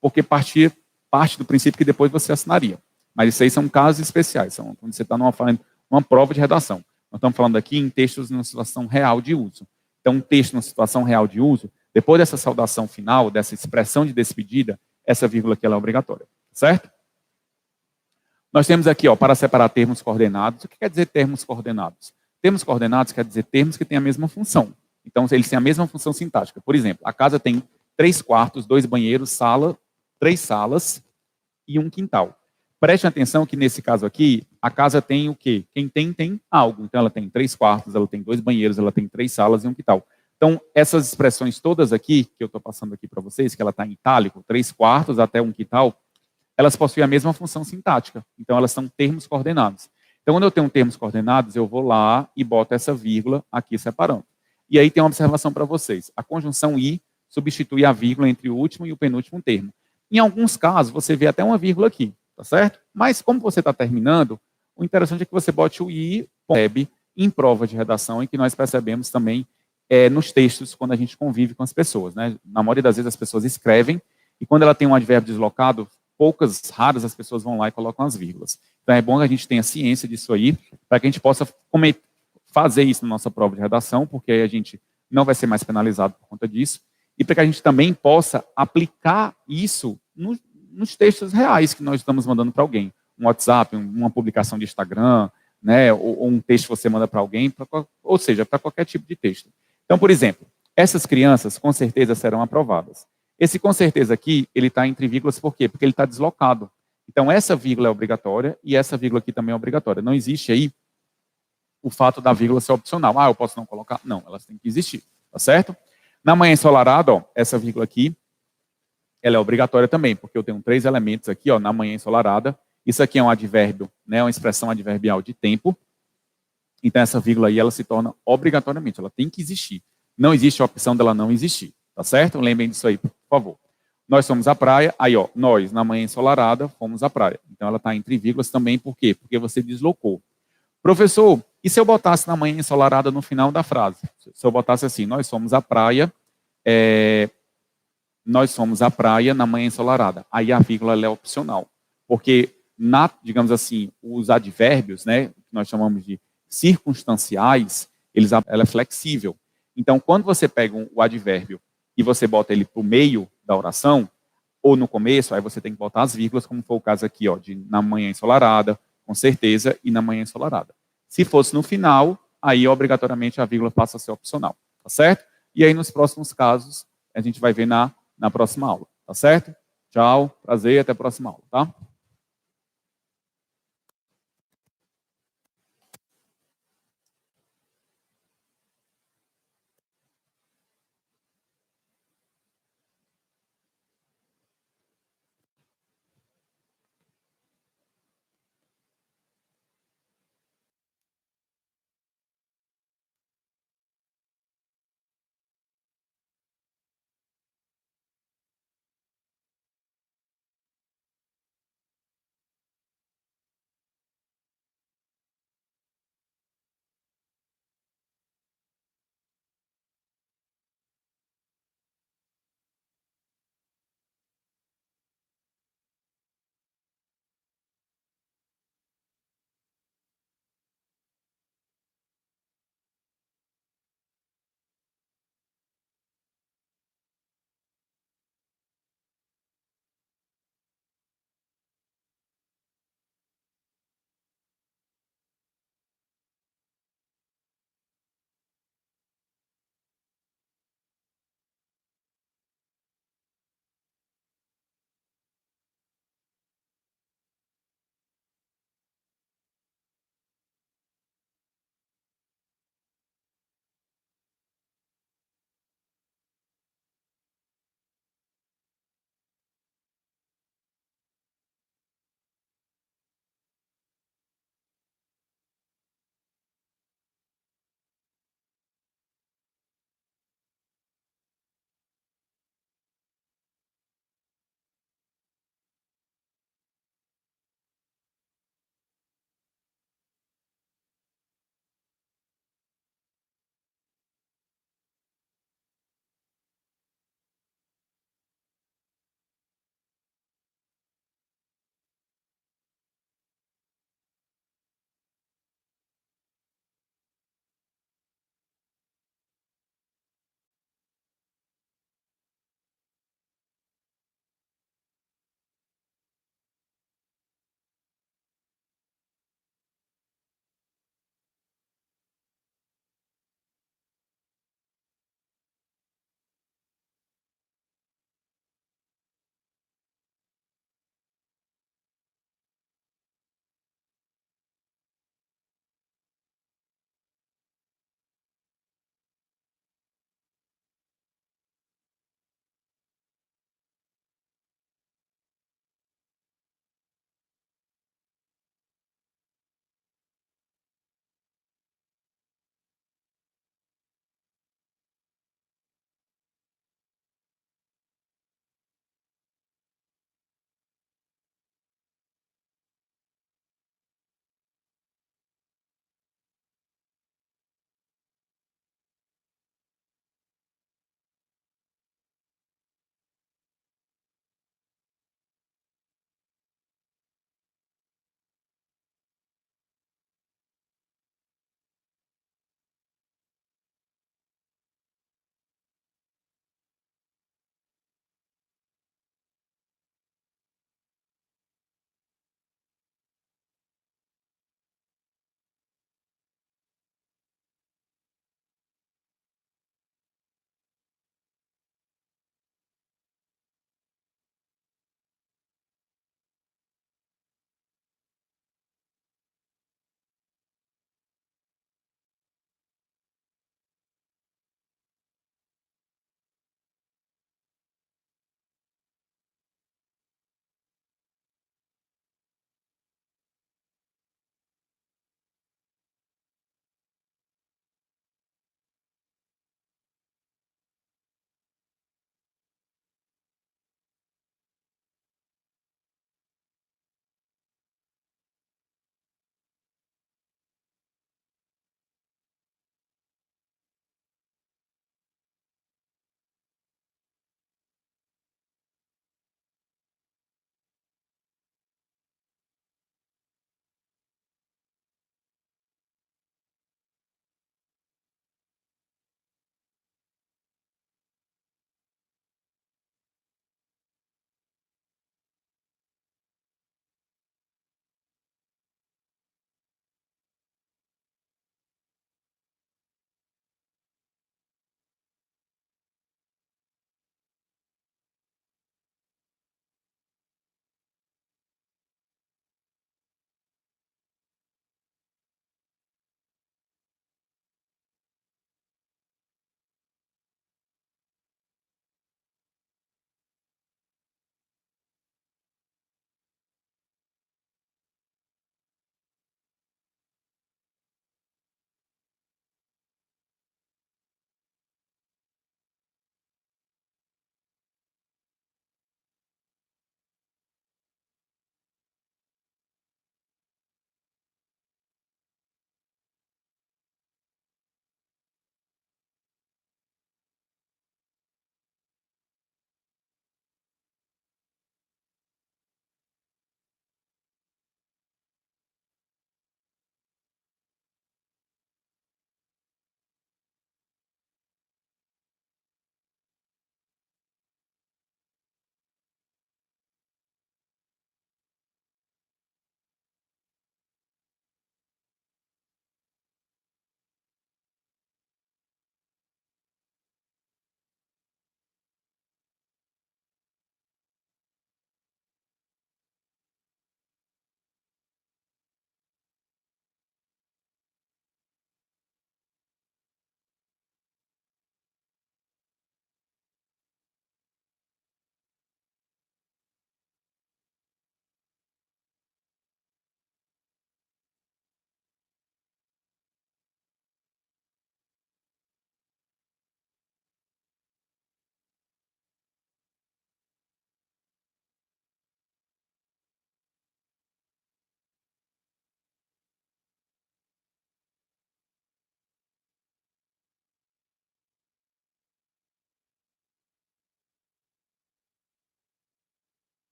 porque parte do princípio que depois você assinaria. Mas isso aí são casos especiais, são quando você está numa prova de redação. Nós estamos falando aqui em textos numa situação real de uso. Então, um texto numa situação real de uso, depois dessa saudação final, dessa expressão de despedida, essa vírgula aqui ela é obrigatória, certo? Nós temos aqui, ó, para separar termos coordenados. O que quer dizer termos coordenados? Termos coordenados quer dizer termos que têm a mesma função. Então, eles têm a mesma função sintática. Por exemplo, a casa tem 3 quartos, 2 banheiros, 3 salas e um quintal. Preste atenção que nesse caso aqui, a casa tem o quê? Quem tem algo. Então, ela tem 3 quartos, ela tem 2 banheiros, ela tem 3 salas e um quintal. Então, essas expressões todas aqui, que eu estou passando aqui para vocês, que ela está em itálico, 3 quartos até um quintal, elas possuem a mesma função sintática. Então, elas são termos coordenados. Então, quando eu tenho termos coordenados, eu vou lá e boto essa vírgula aqui separando. E aí tem uma observação para vocês. A conjunção i substitui a vírgula entre o último e o penúltimo termo. Em alguns casos, você vê até uma vírgula aqui, tá certo? Mas como você está terminando, o interessante é que você bote o i, em prova de redação, em que nós percebemos também nos textos, quando a gente convive com as pessoas, né? Na maioria das vezes as pessoas escrevem, e quando ela tem um advérbio deslocado, raras as pessoas vão lá e colocam as vírgulas. Então é bom que a gente tenha ciência disso aí, para que a gente possa fazer isso na nossa prova de redação, porque aí a gente não vai ser mais penalizado por conta disso, e para que a gente também possa aplicar isso nos textos reais que nós estamos mandando para alguém. Um WhatsApp, uma publicação de Instagram, né, ou um texto que você manda para alguém, ou seja, para qualquer tipo de texto. Então, por exemplo, essas crianças com certeza serão aprovadas. Esse com certeza aqui, ele está entre vírgulas, por quê? Porque ele está deslocado. Então, essa vírgula é obrigatória e essa vírgula aqui também é obrigatória. Não existe aí o fato da vírgula ser opcional. Ah, eu posso não colocar? Não, elas têm que existir, tá certo? Na manhã ensolarada, ó, essa vírgula aqui, ela é obrigatória também, porque eu tenho 3 elementos aqui, ó, na manhã ensolarada. Isso aqui é um advérbio, né, uma expressão adverbial de tempo. Então, essa vírgula aí, ela se torna obrigatoriamente, ela tem que existir. Não existe a opção dela não existir, tá certo? Lembrem disso aí, por favor. Nós fomos à praia, aí, ó, nós, na manhã ensolarada, fomos à praia. Então, ela está entre vírgulas também, por quê? Porque você deslocou. Professor, e se eu botasse na manhã ensolarada no final da frase? Se eu botasse assim, nós fomos à praia, na manhã ensolarada. Aí a vírgula é opcional. Porque, digamos assim, os advérbios, né, que nós chamamos de circunstanciais, ela é flexível. Então, quando você pega o advérbio e você bota ele para o meio da oração, ou no começo, aí você tem que botar as vírgulas, como foi o caso aqui, ó, de na manhã ensolarada, com certeza, e na manhã ensolarada. Se fosse no final, aí obrigatoriamente a vírgula passa a ser opcional, tá certo? E aí nos próximos casos, a gente vai ver na próxima aula, tá certo? Tchau, prazer, até a próxima aula, tá?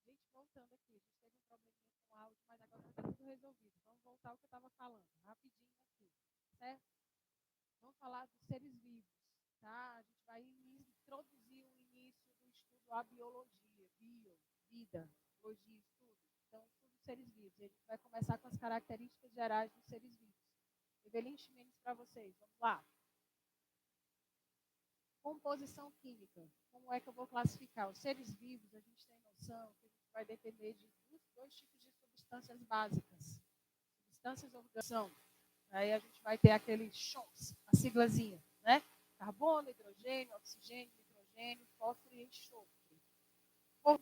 Gente, voltando aqui, a gente teve um probleminha com o áudio, mas agora está tudo resolvido. Vamos voltar ao que eu estava falando, rapidinho aqui, certo? Vamos falar dos seres vivos, tá? A gente vai introduzir o início do estudo à biologia, vida, biologia, estudo. Então, estudo dos seres vivos. E a gente vai começar com as características gerais dos seres vivos. Evelyn Ximenes para vocês, vamos lá. Composição química. Como é que eu vou classificar? Os seres vivos, a gente tem noção que a gente vai depender de dois tipos de substâncias básicas. Substâncias orgânicas. Aí a gente vai ter aqueles CHONS, a siglazinha, né? Carbono, hidrogênio, oxigênio, nitrogênio, fósforo e enxofre.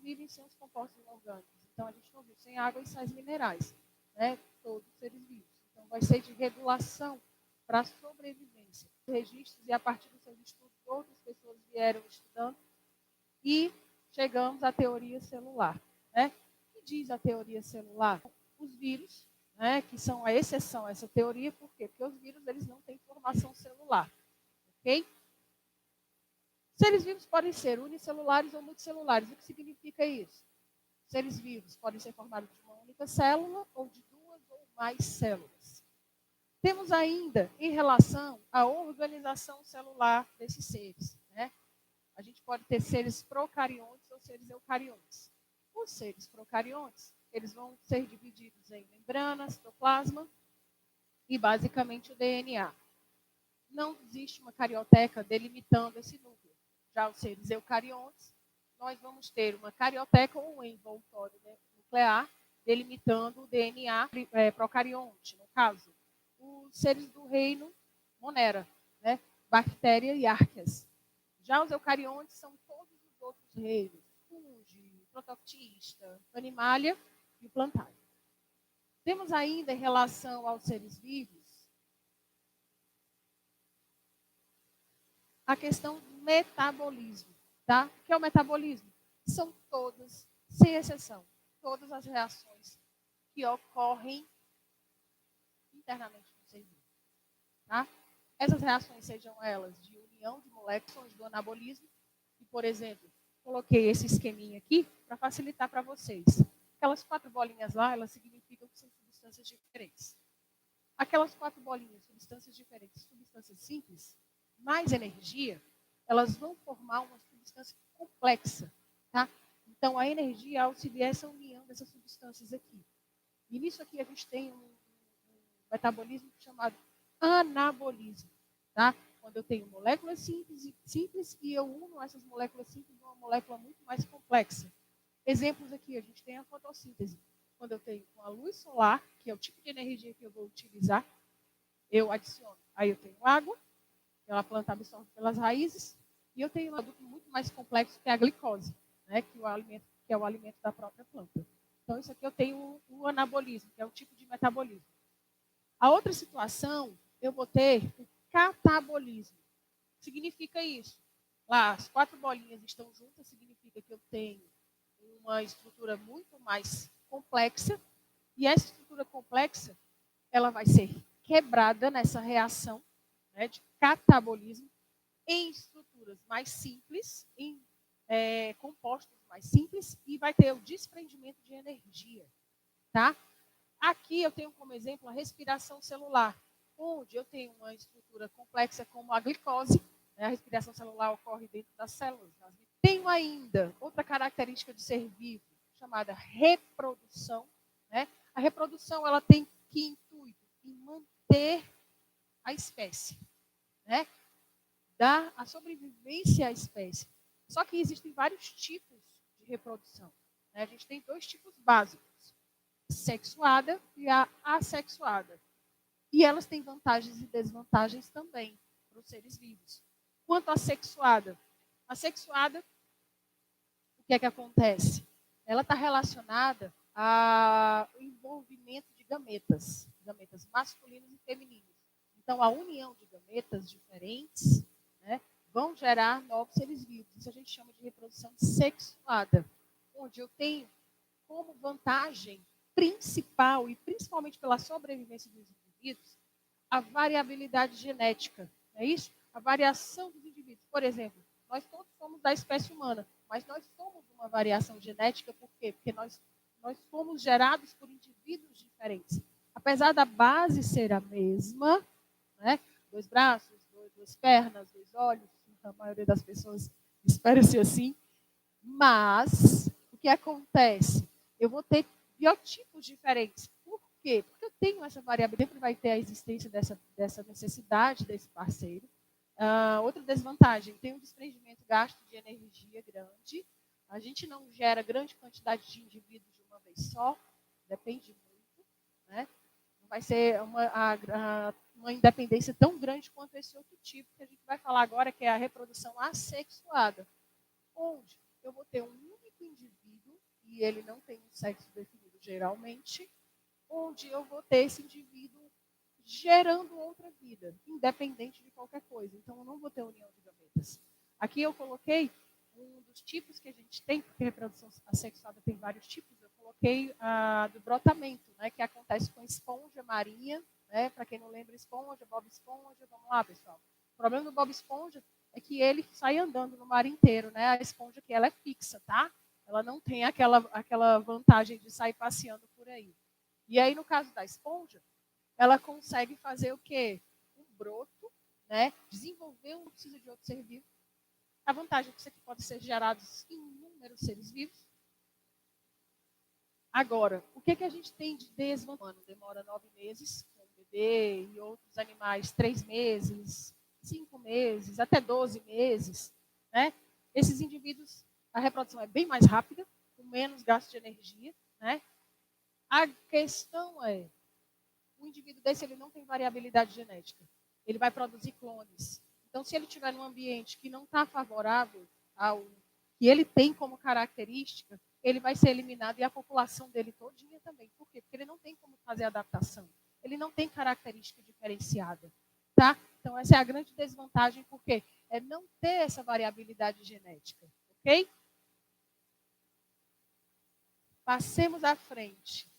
Vivem sem os compostos orgânicos. Então a gente não vive sem água e sais minerais, né? Todos os seres vivos. Então vai ser de regulação para a sobrevivência. Registros e a partir dos seus estudos, outras pessoas vieram estudando e chegamos à teoria celular, né? O que diz a teoria celular? Os vírus, né, que são a exceção a essa teoria, por quê? Porque os vírus eles não têm formação celular, ok? Seres vivos podem ser unicelulares ou multicelulares. O que significa isso? Seres vivos podem ser formados de uma única célula ou de duas ou mais células. Temos ainda, em relação à organização celular desses seres, né? A gente pode ter seres procariontes ou seres eucariontes. Os seres procariontes, eles vão ser divididos em membrana, citoplasma e, basicamente, o DNA. Não existe uma carioteca delimitando esse núcleo. Já os seres eucariontes, nós vamos ter uma carioteca ou um envoltório nuclear delimitando o DNA procarionte, no caso. Os seres do reino Monera, né? Bactéria e arqueas. Já os eucariontes são todos os outros reinos, fungi, protoctista, animalia e o plantário. Temos ainda, em relação aos seres vivos, a questão do metabolismo. Tá? O que é o metabolismo? São todas, sem exceção, todas as reações que ocorrem internamente no ser vivo. Tá? Essas reações, sejam elas de união de moléculas do anabolismo, e, por exemplo, coloquei esse esqueminha aqui para facilitar para vocês. Aquelas 4 bolinhas lá, elas significam que são substâncias diferentes. Aquelas 4 bolinhas, substâncias diferentes, substâncias simples, mais energia, elas vão formar uma substância complexa, tá? Então, a energia auxilia essa união dessas substâncias aqui. E nisso aqui a gente tem um metabolismo chamado anabolismo, tá? Quando eu tenho moléculas simples e eu uno essas moléculas simples numa molécula muito mais complexa. Exemplos aqui, a gente tem a fotossíntese. Quando eu tenho com a luz solar, que é o tipo de energia que eu vou utilizar, eu adiciono. Aí eu tenho água, que a planta absorve pelas raízes, e eu tenho um produto muito mais complexo, que é a glicose, né, que é o alimento da própria planta. Então, isso aqui eu tenho o anabolismo, que é o tipo de metabolismo. A outra situação, eu vou ter o catabolismo. Significa isso. Lá, as 4 bolinhas estão juntas, significa que eu tenho uma estrutura muito mais complexa, e essa estrutura complexa, ela vai ser quebrada nessa reação, né, de catabolismo em estruturas mais simples, em compostos mais simples, e vai ter o desprendimento de energia. Tá? Aqui eu tenho como exemplo a respiração celular, onde eu tenho uma estrutura complexa como a glicose, né? A respiração celular ocorre dentro das células. Tenho ainda outra característica de ser vivo, chamada reprodução. Né? A reprodução ela tem que intuito em manter a espécie, né? Dar a sobrevivência à espécie. Só que existem vários tipos de reprodução. Né? A gente tem 2 tipos básicos, a sexuada e a assexuada. E elas têm vantagens e desvantagens também para os seres vivos. Quanto à sexuada, o que é que acontece? ela está relacionada ao envolvimento de gametas masculinos e femininos. Então, a união de gametas diferentes, né, vão gerar novos seres vivos. Isso a gente chama de reprodução sexuada, onde eu tenho como vantagem principal, e principalmente pela sobrevivência dos indivíduos, a variabilidade genética. É isso? A variação dos indivíduos. Por exemplo, nós todos somos da espécie humana, mas nós somos uma variação genética, por quê? Porque nós fomos gerados por indivíduos diferentes. Apesar da base ser a mesma, né? 2 braços, 2 pernas, 2 olhos, a maioria das pessoas espera ser assim, mas o que acontece? Eu vou ter biotipos diferentes. Por quê? Porque eu tenho essa variabilidade, sempre vai ter a existência dessa necessidade desse parceiro. Outra desvantagem, tem um desprendimento gasto de energia grande. A gente não gera grande quantidade de indivíduos de uma vez só, depende muito, né? Não vai ser uma independência tão grande quanto esse outro tipo que a gente vai falar agora, que é a reprodução assexuada, onde eu vou ter um único indivíduo, e ele não tem um sexo definido geralmente, onde eu vou ter esse indivíduo gerando outra vida, independente de qualquer coisa. Então, eu não vou ter união de gametas. Aqui eu coloquei um dos tipos que a gente tem, porque a reprodução assexuada tem vários tipos, eu coloquei do brotamento, né, que acontece com esponja marinha, né, para quem não lembra, esponja, Bob Esponja, vamos lá, pessoal. O problema do Bob Esponja é que ele sai andando no mar inteiro, né, a esponja que ela é fixa, tá? Ela não tem aquela vantagem de sair passeando por aí. E aí, no caso da esponja, ela consegue fazer o quê? Um broto, né? Desenvolver não precisa de outro ser vivo. A vantagem é que isso aqui pode ser gerado em inúmeros seres vivos. Agora, o que a gente tem de desvantagem? Demora 9 meses com o bebê e outros animais 3 meses, 5 meses, até 12 meses. Né? Esses indivíduos, a reprodução é bem mais rápida, com menos gasto de energia. Né? A questão é, o indivíduo desse ele não tem variabilidade genética. Ele vai produzir clones. Então, se ele estiver num ambiente que não está favorável ao que ele tem como característica, ele vai ser eliminado e a população dele todinha também. Por quê? Porque ele não tem como fazer adaptação. Ele não tem característica diferenciada. Tá? Então, essa é a grande desvantagem, porque é não ter essa variabilidade genética. Ok? Passemos à frente.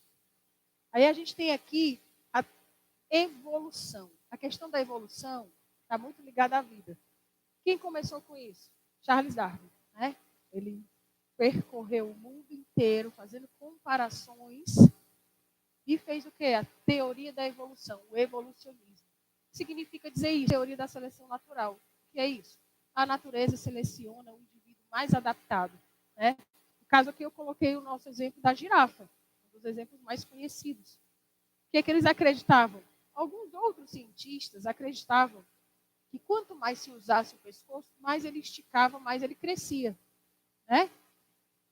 Aí a gente tem aqui a evolução. A questão da evolução está muito ligada à vida. Quem começou com isso? Charles Darwin. Né? Ele percorreu o mundo inteiro fazendo comparações e fez o quê? A teoria da evolução, o evolucionismo. Significa dizer isso, teoria da seleção natural. O que é isso? A natureza seleciona o indivíduo mais adaptado. Né? No caso aqui eu coloquei o nosso exemplo da girafa, um dos exemplos mais conhecidos. O que é que eles acreditavam? Alguns outros cientistas acreditavam que quanto mais se usasse o pescoço, mais ele esticava, mais ele crescia. Né?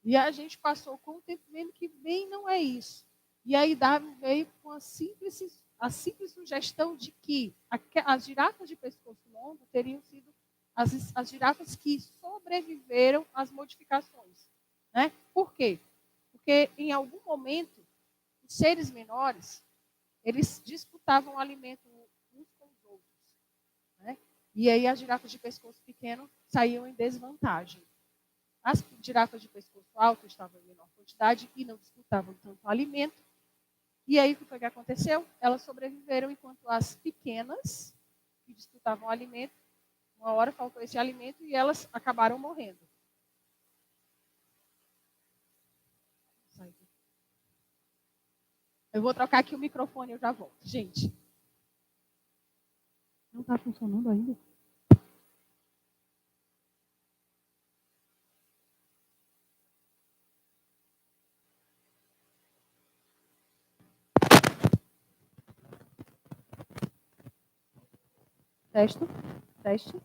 E a gente passou com o tempo vendo que bem não é isso. E aí Darwin veio com a simples sugestão de que as girafas de pescoço longo teriam sido as girafas que sobreviveram às modificações. Né? Por quê? Porque em algum momento, os seres menores, eles disputavam alimento uns com os outros. Né? E aí as girafas de pescoço pequeno saíam em desvantagem. As girafas de pescoço alto estavam em menor quantidade e não disputavam tanto alimento. E aí, o que foi que aconteceu? Elas sobreviveram, enquanto as pequenas, que disputavam alimento, uma hora faltou esse alimento e elas acabaram morrendo. Eu vou trocar aqui o microfone e eu já volto. Gente. Não está funcionando ainda? Teste. Teste.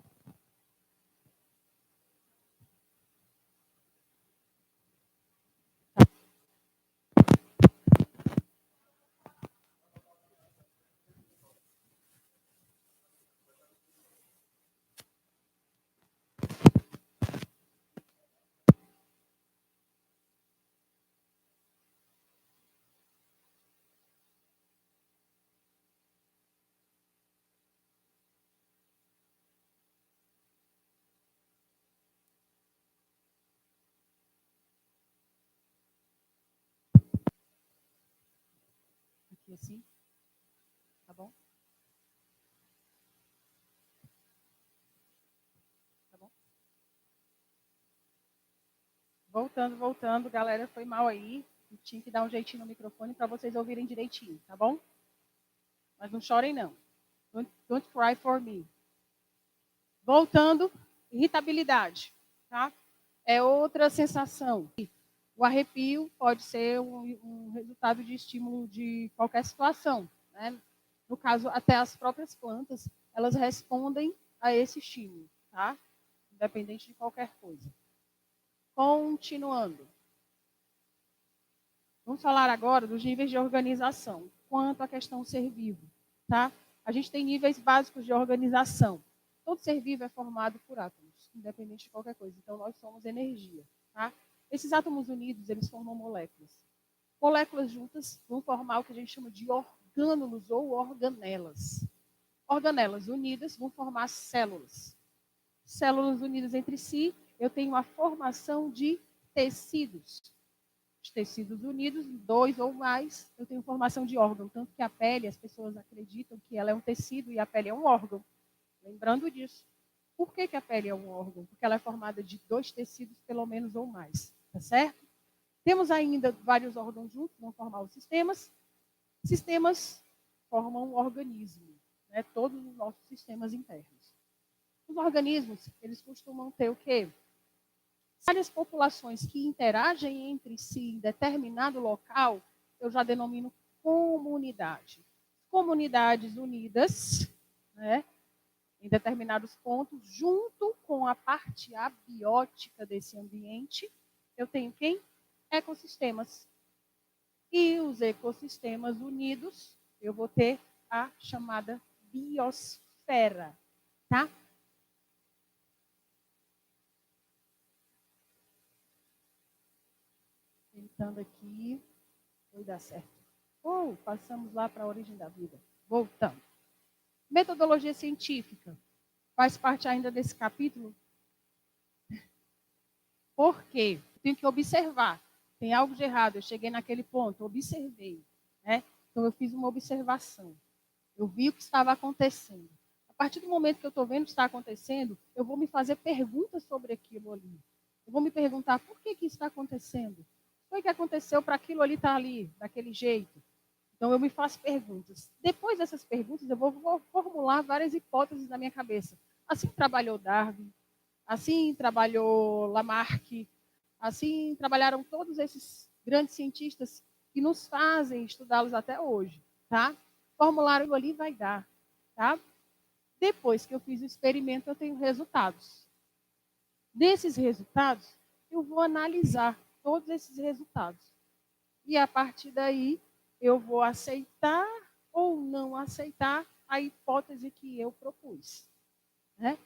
aqui assim. Tá bom? Tá bom? Voltando, galera, foi mal aí. Eu tinha que dar um jeitinho no microfone para vocês ouvirem direitinho, tá bom? Mas não chorem, não. Don't cry for me. Voltando, irritabilidade, tá? É outra sensação. O arrepio pode ser um resultado de estímulo de qualquer situação, né? No caso, até as próprias plantas, elas respondem a esse estímulo, tá? Independente de qualquer coisa. Continuando. Vamos falar agora dos níveis de organização, quanto à questão ser vivo, tá? A gente tem níveis básicos de organização. Todo ser vivo é formado por átomos, independente de qualquer coisa. Então, nós somos energia, tá? Esses átomos unidos, eles formam moléculas. Moléculas juntas vão formar o que a gente chama de orgânulos ou organelas. Organelas unidas vão formar células. Células unidas entre si, eu tenho a formação de tecidos. Os tecidos unidos, 2 ou mais, eu tenho formação de órgão. Tanto que a pele, as pessoas acreditam que ela é um tecido e a pele é um órgão. Lembrando disso. Por que a pele é um órgão? Porque ela é formada de 2 tecidos, pelo menos, ou mais. Tá certo? Temos ainda vários órgãos juntos, vão formar os sistemas. Sistemas formam um organismo, né? Todos os nossos sistemas internos. Os organismos, eles costumam ter o quê? Várias populações que interagem entre si em determinado local, eu já denomino comunidade. Comunidades unidas, né, em determinados pontos, junto com a parte abiótica desse ambiente, eu tenho quem? Ecossistemas. E os ecossistemas unidos, eu vou ter a chamada biosfera, tá? Tentando aqui, foi dar certo. Passamos lá para a origem da vida. Voltando. Metodologia científica. Faz parte ainda desse capítulo. Por quê? Tenho que observar. Tem algo de errado. Eu cheguei naquele ponto, observei. Né? Então, eu fiz uma observação. Eu vi o que estava acontecendo. A partir do momento que eu estou vendo o que está acontecendo, eu vou me fazer perguntas sobre aquilo ali. Eu vou me perguntar por que isso está acontecendo. O que foi que aconteceu para aquilo ali estar ali, daquele jeito? Então, eu me faço perguntas. Depois dessas perguntas, eu vou formular várias hipóteses na minha cabeça. Assim trabalhou Darwin, assim trabalhou Lamarck, assim trabalharam todos esses grandes cientistas que nos fazem estudá-los até hoje, tá? Formulário ali vai dar, tá? Depois que eu fiz o experimento, eu tenho resultados. Desses resultados, eu vou analisar todos esses resultados. E a partir daí, eu vou aceitar ou não aceitar a hipótese que eu propus. Né?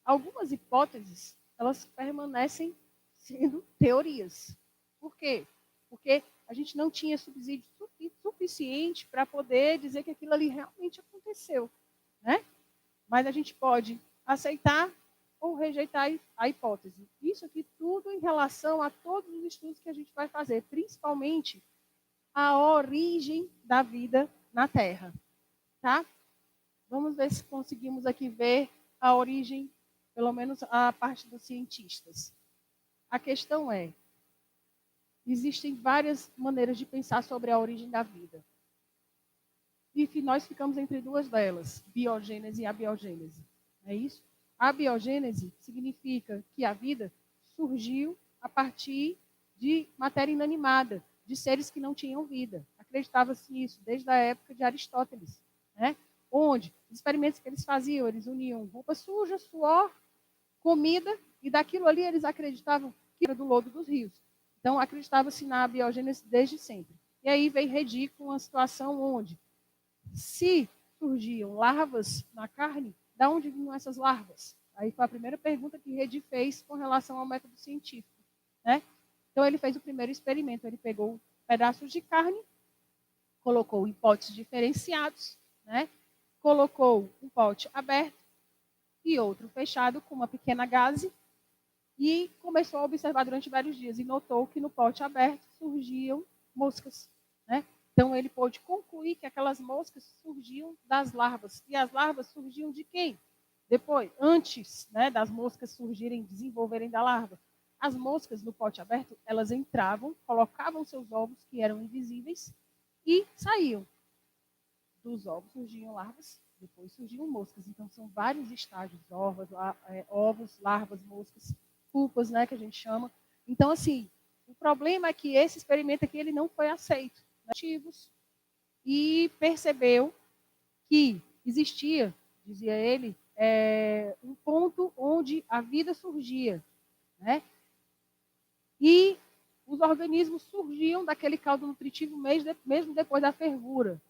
Algumas hipóteses, elas permanecem sendo teorias. Por quê? Porque a gente não tinha subsídio suficiente para poder dizer que aquilo ali realmente aconteceu. Né? Mas a gente pode aceitar ou rejeitar a hipótese. Isso aqui tudo em relação a todos os estudos que a gente vai fazer, principalmente a origem da vida na Terra. Tá? Vamos ver se conseguimos aqui ver a origem, pelo menos a parte dos cientistas. A questão é, existem várias maneiras de pensar sobre a origem da vida. E nós ficamos entre duas delas, biogênese e abiogênese. É isso? A biogênese significa que a vida surgiu a partir de matéria inanimada, de seres que não tinham vida. Acreditava-se nisso desde a época de Aristóteles, né? Onde os experimentos que eles faziam, eles uniam roupa suja, suor, comida, e daquilo ali eles acreditavam que era do lodo dos rios. Então, acreditava-se na biogênese desde sempre. E aí veio Redi com uma situação onde, se surgiam larvas na carne, de onde vinham essas larvas? Aí foi a primeira pergunta que Redi fez com relação ao método científico. Né? Então, ele fez o primeiro experimento. Ele pegou pedaços de carne, colocou em potes diferenciados, né? Colocou um pote aberto e outro fechado com uma pequena gaze e começou a observar durante vários dias e notou que no pote aberto surgiam moscas. Né? Então, ele pôde concluir que aquelas moscas surgiam das larvas. E as larvas surgiam de quem? Depois, antes, né, das moscas surgirem, desenvolverem da larva. As moscas no pote aberto, elas entravam, colocavam seus ovos, que eram invisíveis, e saíam. Dos ovos surgiam larvas, depois surgiam moscas. Então, são vários estágios, ovos, larvas, moscas, pupas, né, que a gente chama. Então, assim, o problema é que esse experimento aqui ele não foi aceito. Motivos, e percebeu que existia, dizia ele, um ponto onde a vida surgia, né? E os organismos surgiam daquele caldo nutritivo mesmo depois da fervura.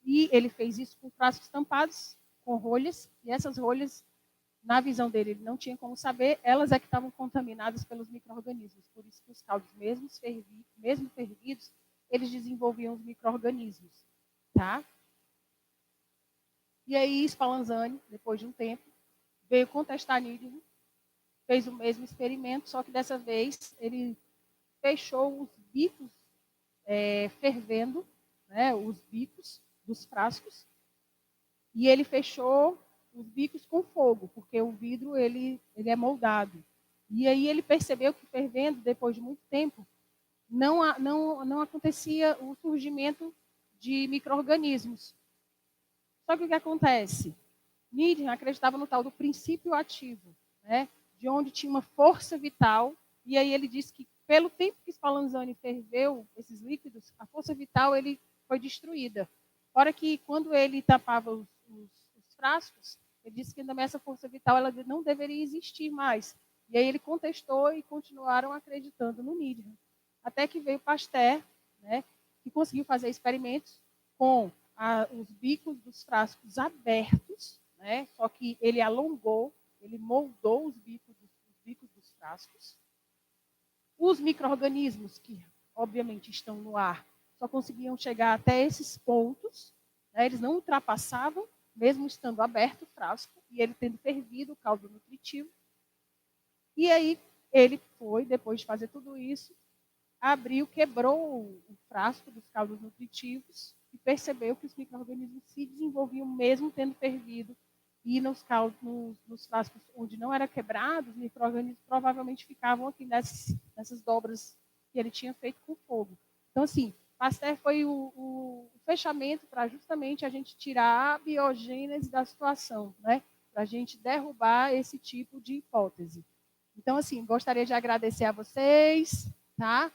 E ele fez isso com frascos tampados, com rolhas, e essas rolhas, na visão dele, ele não tinha como saber, elas é que estavam contaminadas pelos micro-organismos. Por isso que os caldos, mesmo fervidos, eles desenvolviam os micro-organismos. Tá? E aí, Spallanzani, depois de um tempo, veio contestar Nieding, fez o mesmo experimento, só que dessa vez ele fechou os bicos fervendo, né, os bicos dos frascos, e ele fechou os bicos com fogo, porque o vidro ele é moldado. E aí ele percebeu que fervendo, depois de muito tempo, não acontecia o surgimento de micro-organismos. Só que o que acontece? Nieding acreditava no tal do princípio ativo, né, de onde tinha uma força vital, e aí ele disse que pelo tempo que Spallanzani ferveu esses líquidos, a força vital ele foi destruída. Fora que quando ele tapava os frascos, ele disse que também essa força vital ela não deveria existir mais. E aí ele contestou e continuaram acreditando no Nieding. Até que veio Pasteur, né, que conseguiu fazer experimentos com os bicos dos frascos abertos, né, só que ele alongou, ele moldou os bicos dos frascos. Os micro-organismos, que obviamente estão no ar, só conseguiam chegar até esses pontos, né, eles não ultrapassavam, mesmo estando aberto o frasco, e ele tendo fervido o caldo nutritivo. E aí ele foi, depois de fazer tudo isso, abriu, quebrou o frasco dos caldos nutritivos e percebeu que os micro-organismos se desenvolviam mesmo tendo fervido. E nos frascos onde não era quebrado, os micro-organismos provavelmente ficavam aqui nessas dobras que ele tinha feito com fogo. Então, assim, Pasteur foi o fechamento para justamente a gente tirar a biogênese da situação, né? Para a gente derrubar esse tipo de hipótese. Então, assim, gostaria de agradecer a vocês, tá?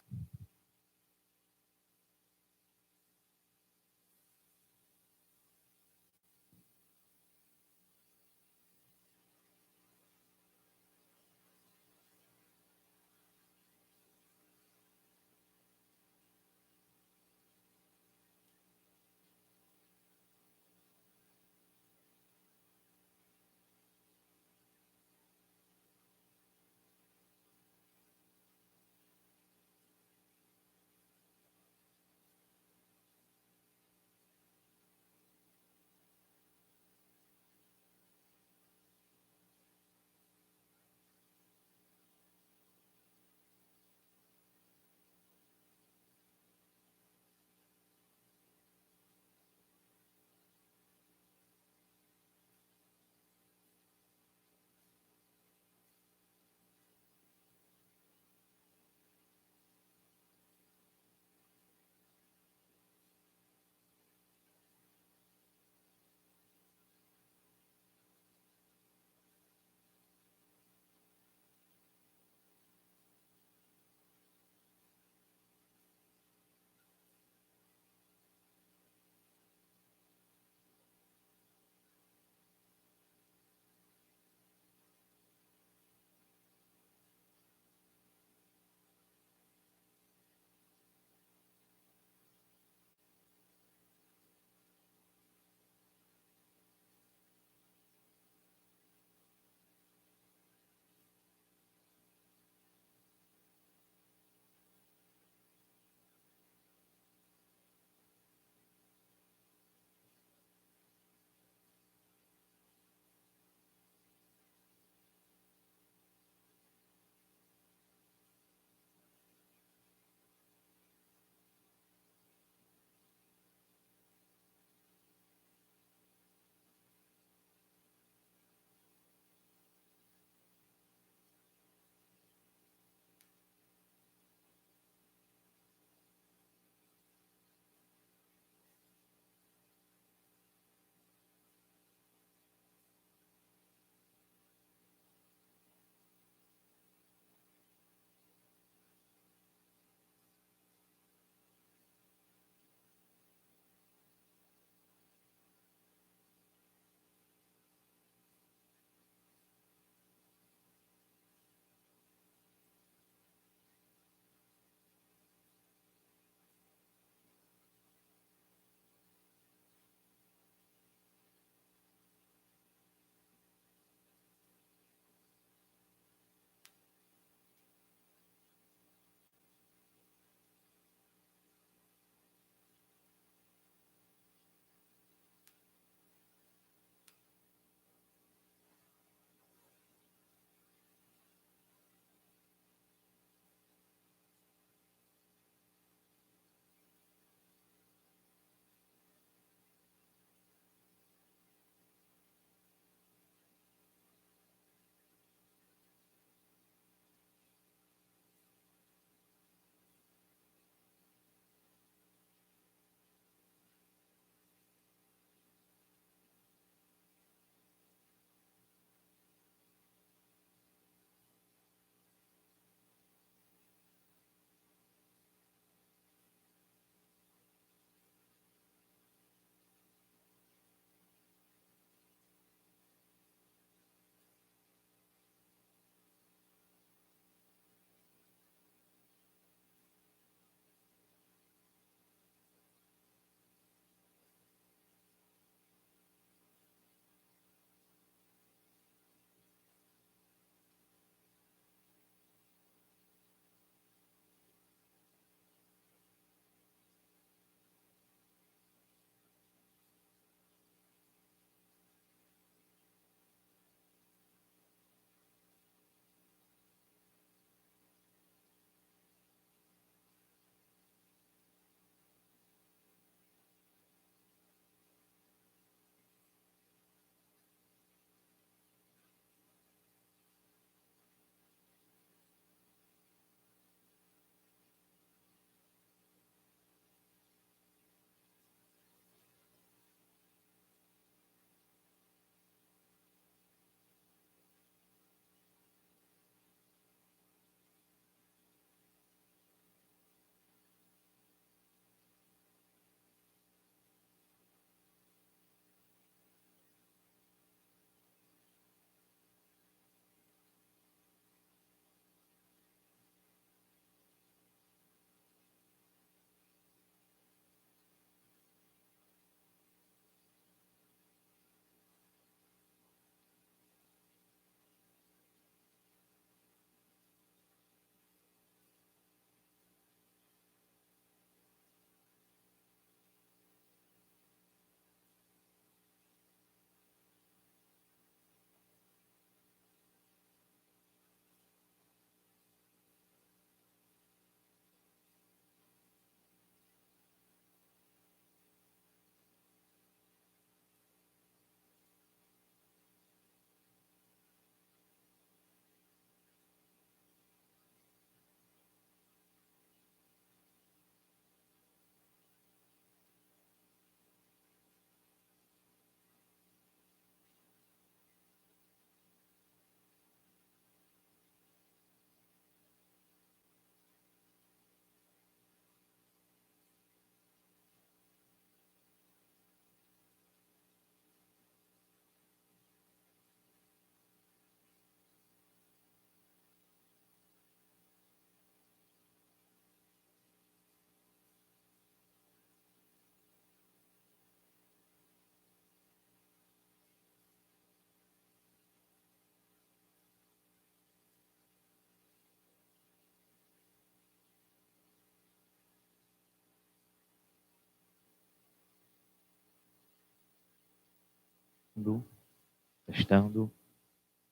Testando.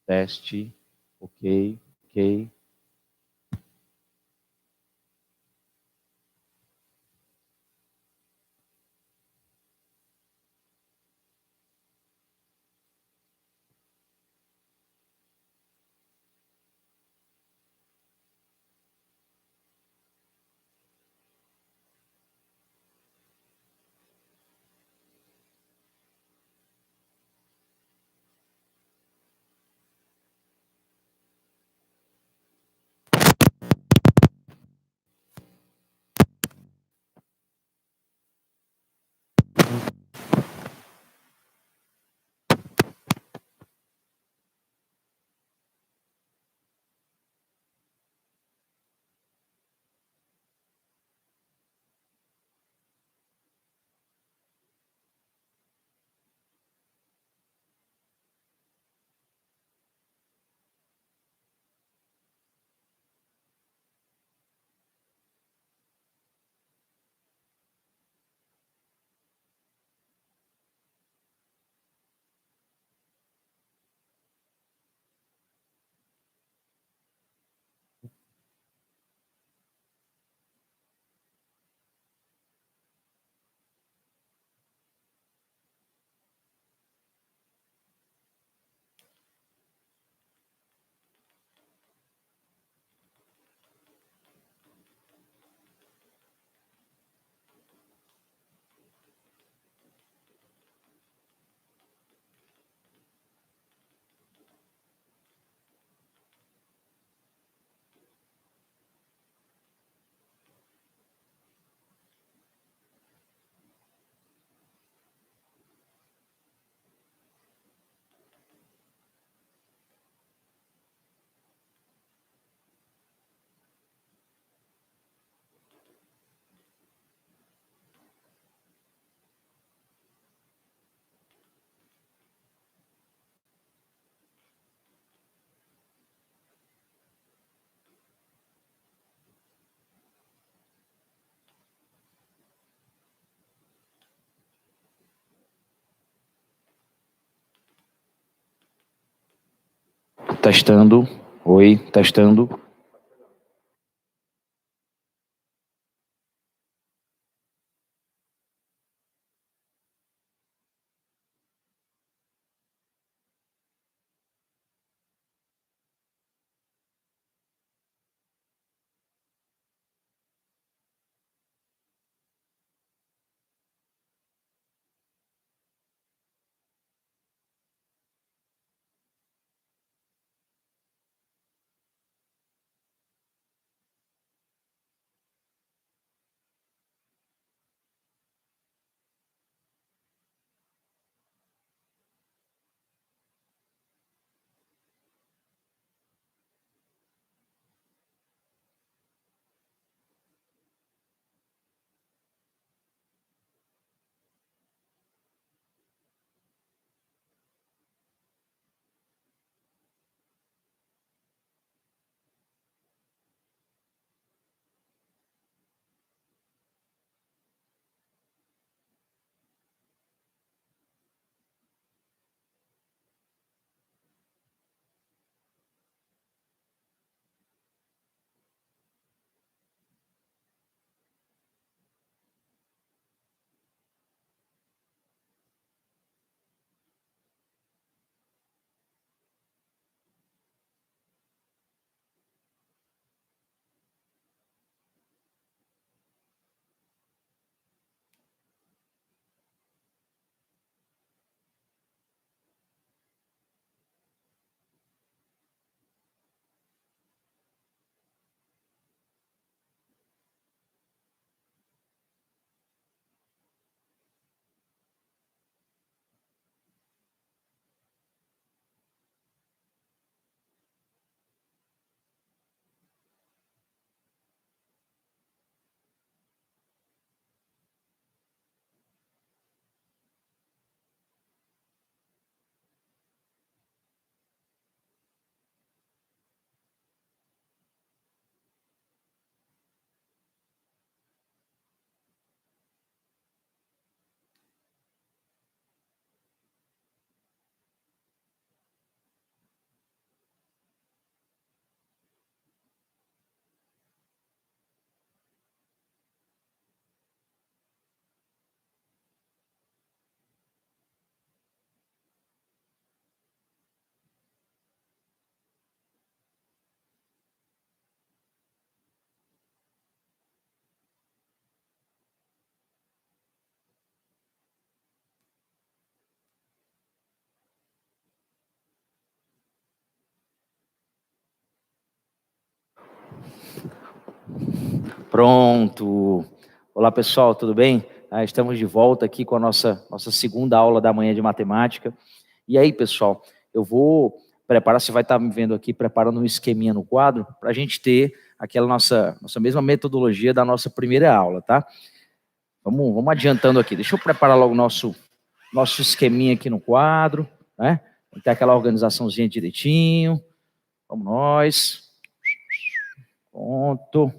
Teste. Ok. Ok. Testando. Oi, testando. Pronto. Olá, pessoal, tudo bem? Estamos de volta aqui com a nossa segunda aula da manhã de matemática. E aí, pessoal, eu vou preparar, você vai estar me vendo aqui, preparando um esqueminha no quadro, para a gente ter aquela nossa mesma metodologia da nossa primeira aula, tá? Vamos adiantando aqui. Deixa eu preparar logo o nosso esqueminha aqui no quadro, né? Tem aquela organizaçãozinha direitinho. Vamos nós. Pronto.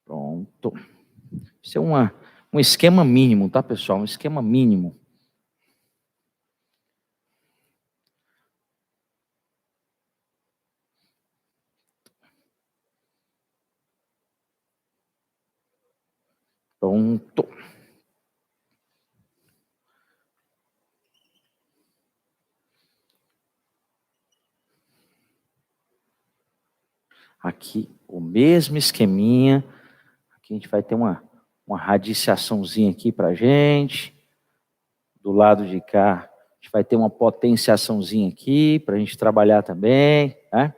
Pronto. Isso é um esquema mínimo, tá, pessoal? Um esquema mínimo. Pronto. Aqui, o mesmo esqueminha. Aqui a gente vai ter uma radiciaçãozinha aqui para a gente. Do lado de cá, a gente vai ter uma potenciaçãozinha aqui para a gente trabalhar também, né?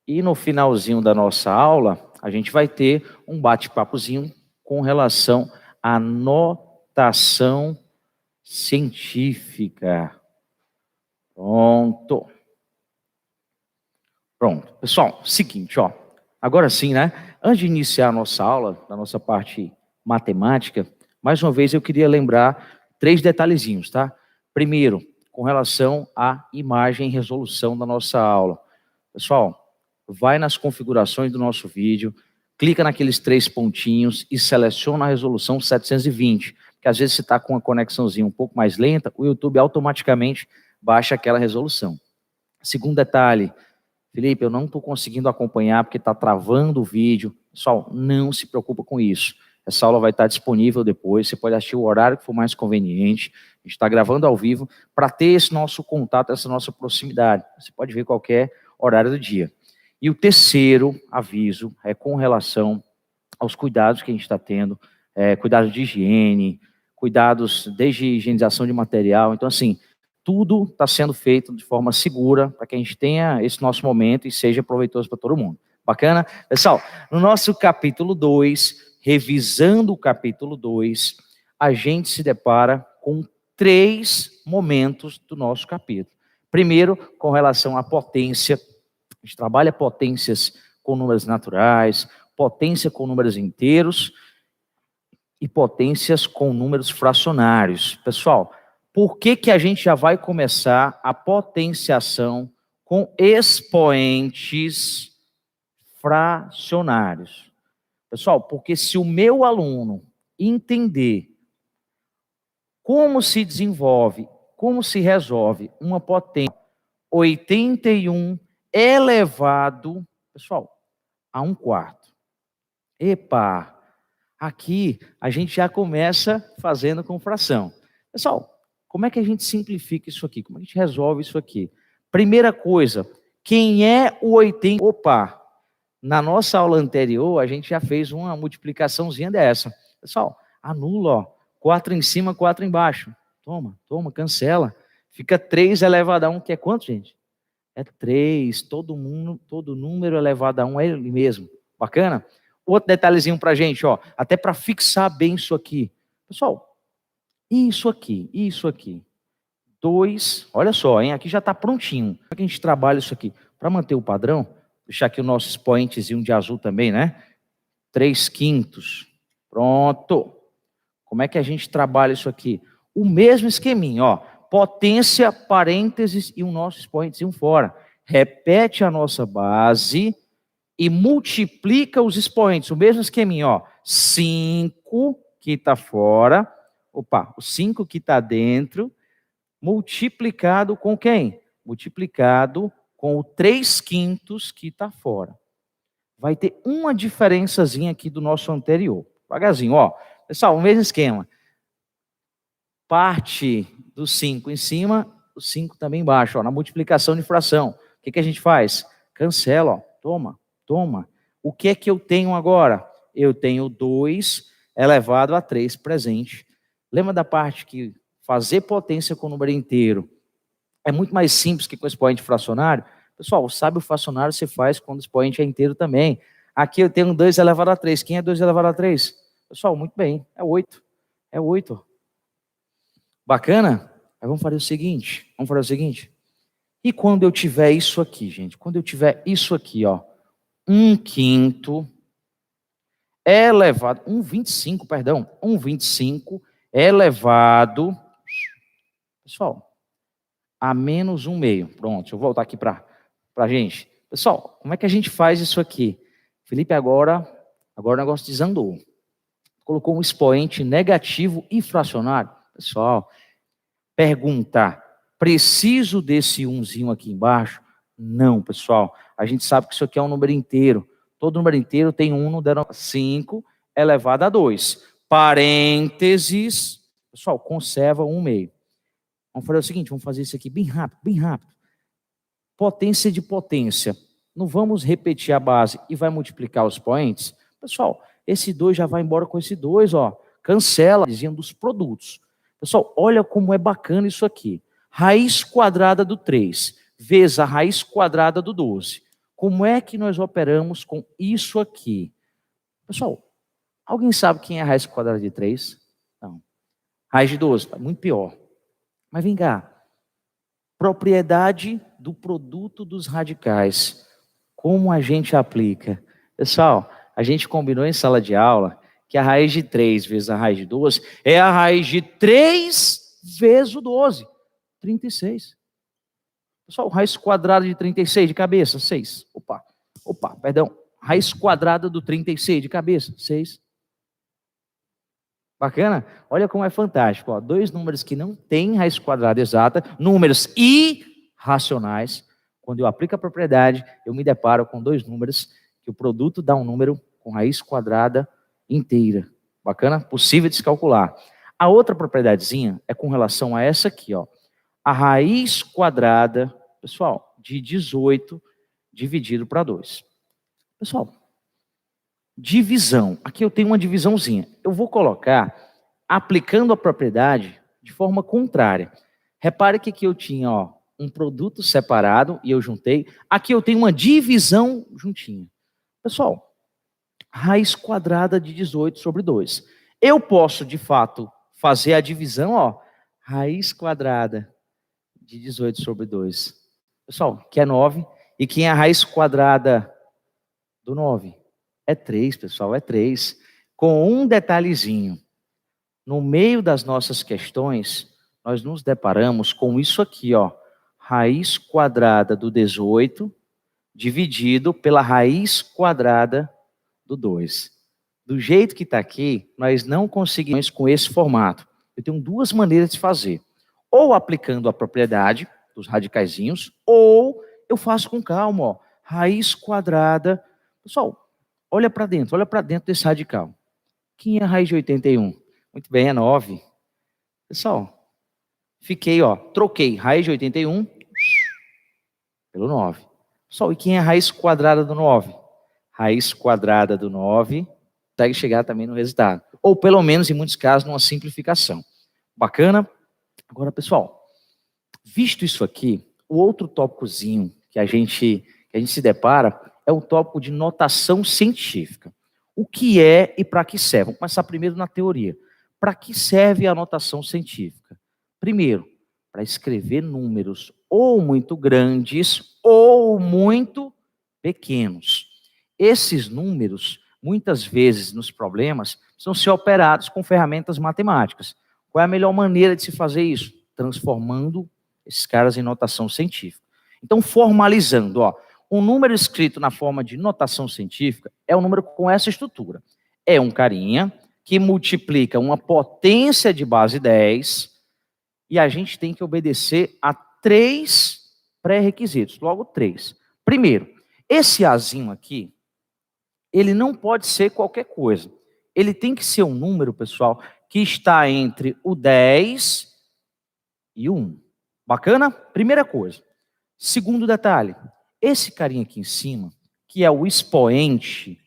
E no finalzinho da nossa aula, a gente vai ter um bate-papozinho com relação à notação científica. Pronto. Pronto. Pessoal, seguinte, ó. Agora sim, né? Antes de iniciar a nossa aula, da nossa parte matemática, mais uma vez eu queria lembrar 3 detalhezinhos, tá? Primeiro, com relação à imagem e resolução da nossa aula. Pessoal, vai nas configurações do nosso vídeo, clica naqueles 3 pontinhos e seleciona a resolução 720, porque às vezes você está com uma conexãozinha um pouco mais lenta, o YouTube automaticamente baixa aquela resolução. Segundo detalhe, Felipe, eu não estou conseguindo acompanhar porque está travando o vídeo. Pessoal, não se preocupa com isso. Essa aula vai estar disponível depois, você pode assistir o horário que for mais conveniente. A gente está gravando ao vivo para ter esse nosso contato, essa nossa proximidade. Você pode ver qualquer horário do dia. E o terceiro aviso é com relação aos cuidados que a gente está tendo, cuidados de higiene, cuidados desde higienização de material. Então, assim, tudo está sendo feito de forma segura para que a gente tenha esse nosso momento e seja proveitoso para todo mundo. Bacana? Pessoal, no nosso capítulo 2, revisando o capítulo 2, a gente se depara com 3 momentos do nosso capítulo. Primeiro, com relação à potência. A gente trabalha potências com números naturais, potência com números inteiros e potências com números fracionários. Pessoal, por que a gente já vai começar a potenciação com expoentes fracionários? Pessoal, porque se o meu aluno entender como se desenvolve, como se resolve uma potência 81 elevado, pessoal, a 1/4. Epa! Aqui a gente já começa fazendo com fração. Pessoal, como é que a gente simplifica isso aqui? Como a gente resolve isso aqui? Primeira coisa, quem é o 80? Opa! Na nossa aula anterior, a gente já fez uma multiplicaçãozinha dessa. Pessoal, anula, ó. 4 em cima, 4 embaixo. Toma, cancela. Fica 3 elevado a 1, que é quanto, gente? É 3. Todo número elevado a 1 é ele mesmo. Bacana? Outro detalhezinho pra gente, ó. Até para fixar bem isso aqui. Pessoal, isso aqui. 2, olha só, hein? Aqui já está prontinho. Como é que a gente trabalha isso aqui? Para manter o padrão, deixar aqui o nosso expoentezinho de azul também, né? 3/5. Pronto. Como é que a gente trabalha isso aqui? O mesmo esqueminha, ó. Potência, parênteses e o nosso expoentezinho fora. Repete a nossa base e multiplica os expoentes. O mesmo esqueminha, ó. 5 que está fora. Opa, o 5 que está dentro. Multiplicado com quem? Multiplicado com o 3/5 que está fora. Vai ter uma diferençazinha aqui do nosso anterior. Devagarzinho, ó. Pessoal, o mesmo esquema. Parte do 5 em cima, o 5 também embaixo, ó, na multiplicação de fração. O que a gente faz? Cancela, ó. Toma. O que é que eu tenho agora? Eu tenho 2 elevado a 3 presente. Lembra da parte que fazer potência com número inteiro é muito mais simples que com expoente fracionário? Pessoal, sabe o fracionário você faz quando o expoente é inteiro também. Aqui eu tenho 2 elevado a 3. Quem é 2 elevado a 3? Pessoal, muito bem, é 8. É 8. Bacana? Aí vamos fazer o seguinte. E quando eu tiver isso aqui, gente? Quando eu tiver isso aqui, ó. 1/5 elevado... 1/25, perdão. 1/25 elevado... Pessoal, a menos 1/2. Pronto, deixa eu voltar aqui para a gente. Pessoal, como é que a gente faz isso aqui? Felipe, agora o negócio desandou. Colocou um expoente negativo e fracionário. Pessoal, pergunta, preciso desse 1zinho aqui embaixo? Não, pessoal. A gente sabe que isso aqui é um número inteiro. Todo número inteiro tem 1 no denominador. 5 elevado a 2. Parênteses. Pessoal, conserva 1/2. Vamos fazer o seguinte, vamos fazer isso aqui bem rápido, bem rápido. Potência de potência. Não vamos repetir a base e vai multiplicar os expoentes? Pessoal, esse 2 já vai embora com esse 2, ó. Cancela, dizendo dos produtos. Pessoal, olha como é bacana isso aqui. Raiz quadrada do 3 vezes a raiz quadrada do 12. Como é que nós operamos com isso aqui? Pessoal, alguém sabe quem é a raiz quadrada de 3? Não. Raiz de 12, muito pior. Mas vem cá. Propriedade do produto dos radicais. Como a gente aplica? Pessoal, a gente combinou em sala de aula que a raiz de 3 vezes a raiz de 12 é a raiz de 3 vezes o 12. 36. Pessoal, raiz quadrada de 36 de cabeça, 6. Opa, perdão. Raiz quadrada do 36 de cabeça, 6. Bacana? Olha como é fantástico. Ó. 2 números que não têm raiz quadrada exata, números irracionais. Quando eu aplico a propriedade, eu me deparo com 2 números que o produto dá um número com raiz quadrada inteira. Bacana? Possível de se calcular. A outra propriedadezinha é com relação a essa aqui, ó. A raiz quadrada, pessoal, de 18 dividido para 2. Pessoal, divisão. Aqui eu tenho uma divisãozinha. Eu vou colocar, aplicando a propriedade, de forma contrária. Repare que aqui eu tinha, ó, um produto separado e eu juntei. Aqui eu tenho uma divisão juntinha. Pessoal, raiz quadrada de 18 sobre 2. Eu posso, de fato, fazer a divisão, ó, raiz quadrada de 18 sobre 2. Pessoal, que é 9. E quem é a raiz quadrada do 9? É 3, pessoal, é 3. Com um detalhezinho. No meio das nossas questões, nós nos deparamos com isso aqui, ó. Raiz quadrada do 18 dividido pela raiz quadrada do 2. Do jeito que está aqui, nós não conseguimos com esse formato. Eu tenho 2 maneiras de fazer. Ou aplicando a propriedade dos radicaizinhos, ou eu faço com calma, ó. Raiz quadrada. Pessoal, olha para dentro desse radical. Quem é a raiz de 81? Muito bem, é 9. Pessoal, fiquei, ó, troquei raiz de 81 pelo 9. Pessoal, e quem é a raiz quadrada do 9? Raiz quadrada do 9 consegue chegar também no resultado. Ou pelo menos, em muitos casos, numa simplificação. Bacana? Agora, pessoal, visto isso aqui, o outro tópicozinho que a gente se depara é o tópico de notação científica. O que é e para que serve? Vamos começar primeiro na teoria. Para que serve a notação científica? Primeiro, para escrever números ou muito grandes ou muito pequenos. Esses números, muitas vezes nos problemas, precisam ser operados com ferramentas matemáticas. Qual é a melhor maneira de se fazer isso? Transformando esses caras em notação científica. Então, formalizando, ó, um número escrito na forma de notação científica é um número com essa estrutura. É um carinha que multiplica uma potência de base 10 e a gente tem que obedecer a 3 pré-requisitos, logo 3. Primeiro, esse Azinho aqui, ele não pode ser qualquer coisa. Ele tem que ser um número, pessoal, que está entre o 10 e o 1. Bacana? Primeira coisa. Segundo detalhe, esse carinha aqui em cima, que é o expoente,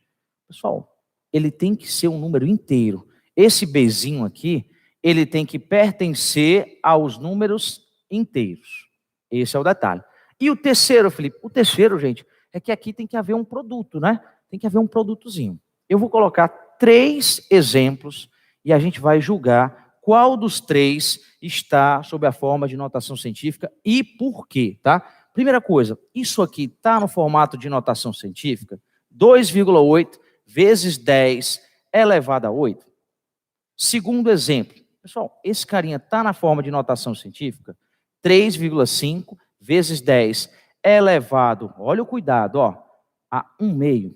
pessoal, ele tem que ser um número inteiro. Esse Bzinho aqui, ele tem que pertencer aos números inteiros. Esse é o detalhe. E o terceiro, Felipe? O terceiro, gente, é que aqui tem que haver um produto, né? Tem que haver um produtozinho. Eu vou colocar 3 exemplos e a gente vai julgar qual dos 3 está sob a forma de notação científica e por quê, tá? Primeira coisa, isso aqui está no formato de notação científica? 2,8 vezes 10 elevado a 8. Segundo exemplo, pessoal, esse carinha está na forma de notação científica? 3,5 vezes 10 elevado, olha o cuidado, ó, a 1/2.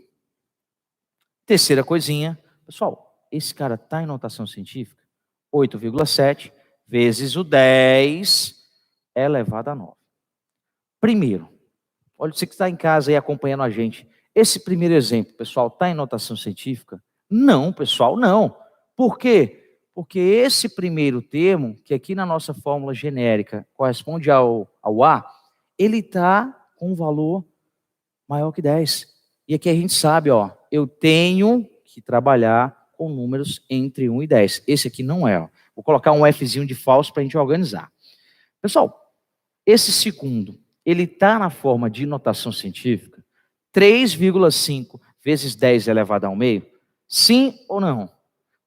Terceira coisinha, pessoal, esse cara está em notação científica? 8,7 vezes o 10 elevado a 9. Primeiro, olha, você que está em casa aí acompanhando a gente, esse primeiro exemplo, pessoal, está em notação científica? Não, pessoal, não. Por quê? Porque esse primeiro termo, que aqui na nossa fórmula genérica corresponde ao A, ele está com um valor maior que 10. E aqui a gente sabe, ó, eu tenho que trabalhar com números entre 1 e 10. Esse aqui não é, ó. Vou colocar um Fzinho de falso para a gente organizar. Pessoal, esse segundo, ele está na forma de notação científica? 3,5 vezes 10 elevado a 1/2? Sim ou não?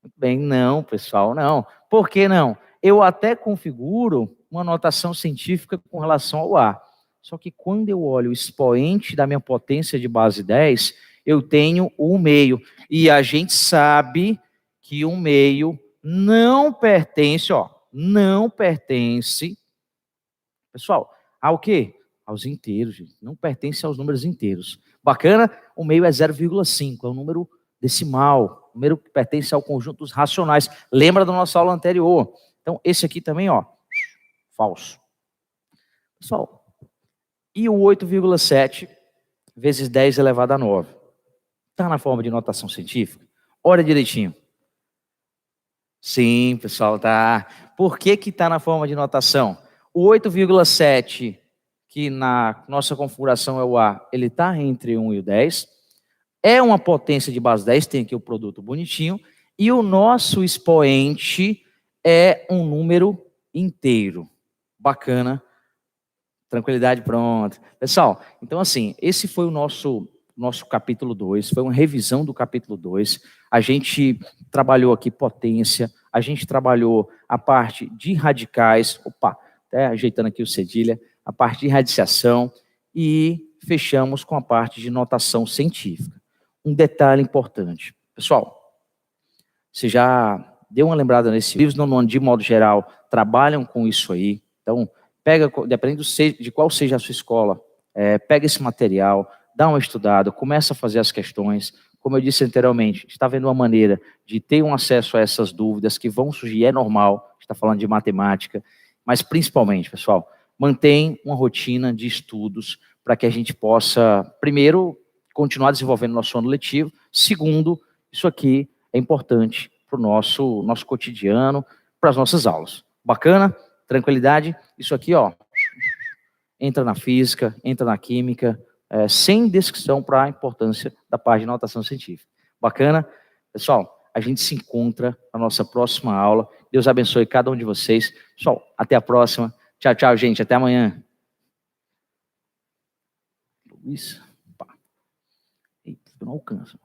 Muito bem, não, pessoal, não. Por que não? Eu até configuro uma notação científica com relação ao A. Só que quando eu olho o expoente da minha potência de base 10, eu tenho o 1/2. E a gente sabe que o 1/2 não pertence, ó, não pertence, pessoal, ao quê? Aos inteiros, gente. Não pertence aos números inteiros. Bacana? O 1/2 é 0,5, é um número decimal, número que pertence ao conjunto dos racionais. Lembra da nossa aula anterior? Então, esse aqui também, ó, falso. Pessoal, e o 8,7 vezes 10 elevado a 9? Está na forma de notação científica? Olha direitinho. Sim, pessoal, tá. Por que que está na forma de notação? O 8,7, que na nossa configuração é o A, ele está entre 1 e o 10. É uma potência de base 10, tem aqui o produto bonitinho. E o nosso expoente é um número inteiro. Bacana. Tranquilidade, pronto. Pessoal, então assim, esse foi o nosso capítulo 2, foi uma revisão do capítulo 2. A gente trabalhou aqui potência, a gente trabalhou a parte de radicais, até ajeitando aqui o cedilha, a parte de radiciação e fechamos com a parte de notação científica. Um detalhe importante. Pessoal, você já deu uma lembrada nesses livros, de modo geral, trabalham com isso aí. Então, pega, dependendo de qual seja a sua escola, pega esse material, dá uma estudada, começa a fazer as questões. Como eu disse anteriormente, está vendo uma maneira de ter um acesso a essas dúvidas que vão surgir, é normal, está falando de matemática, mas principalmente, pessoal, mantém uma rotina de estudos para que a gente possa, primeiro, continuar desenvolvendo nosso ano letivo, segundo, isso aqui é importante para o nosso cotidiano, para as nossas aulas. Bacana? Tranquilidade? Isso aqui, ó, entra na física, entra na química, sem descrição para a importância da parte de notação científica. Bacana? Pessoal, a gente se encontra na nossa próxima aula. Deus abençoe cada um de vocês. Pessoal, até a próxima. Tchau, tchau, gente. Até amanhã. Isso. Eita, eu não alcanço.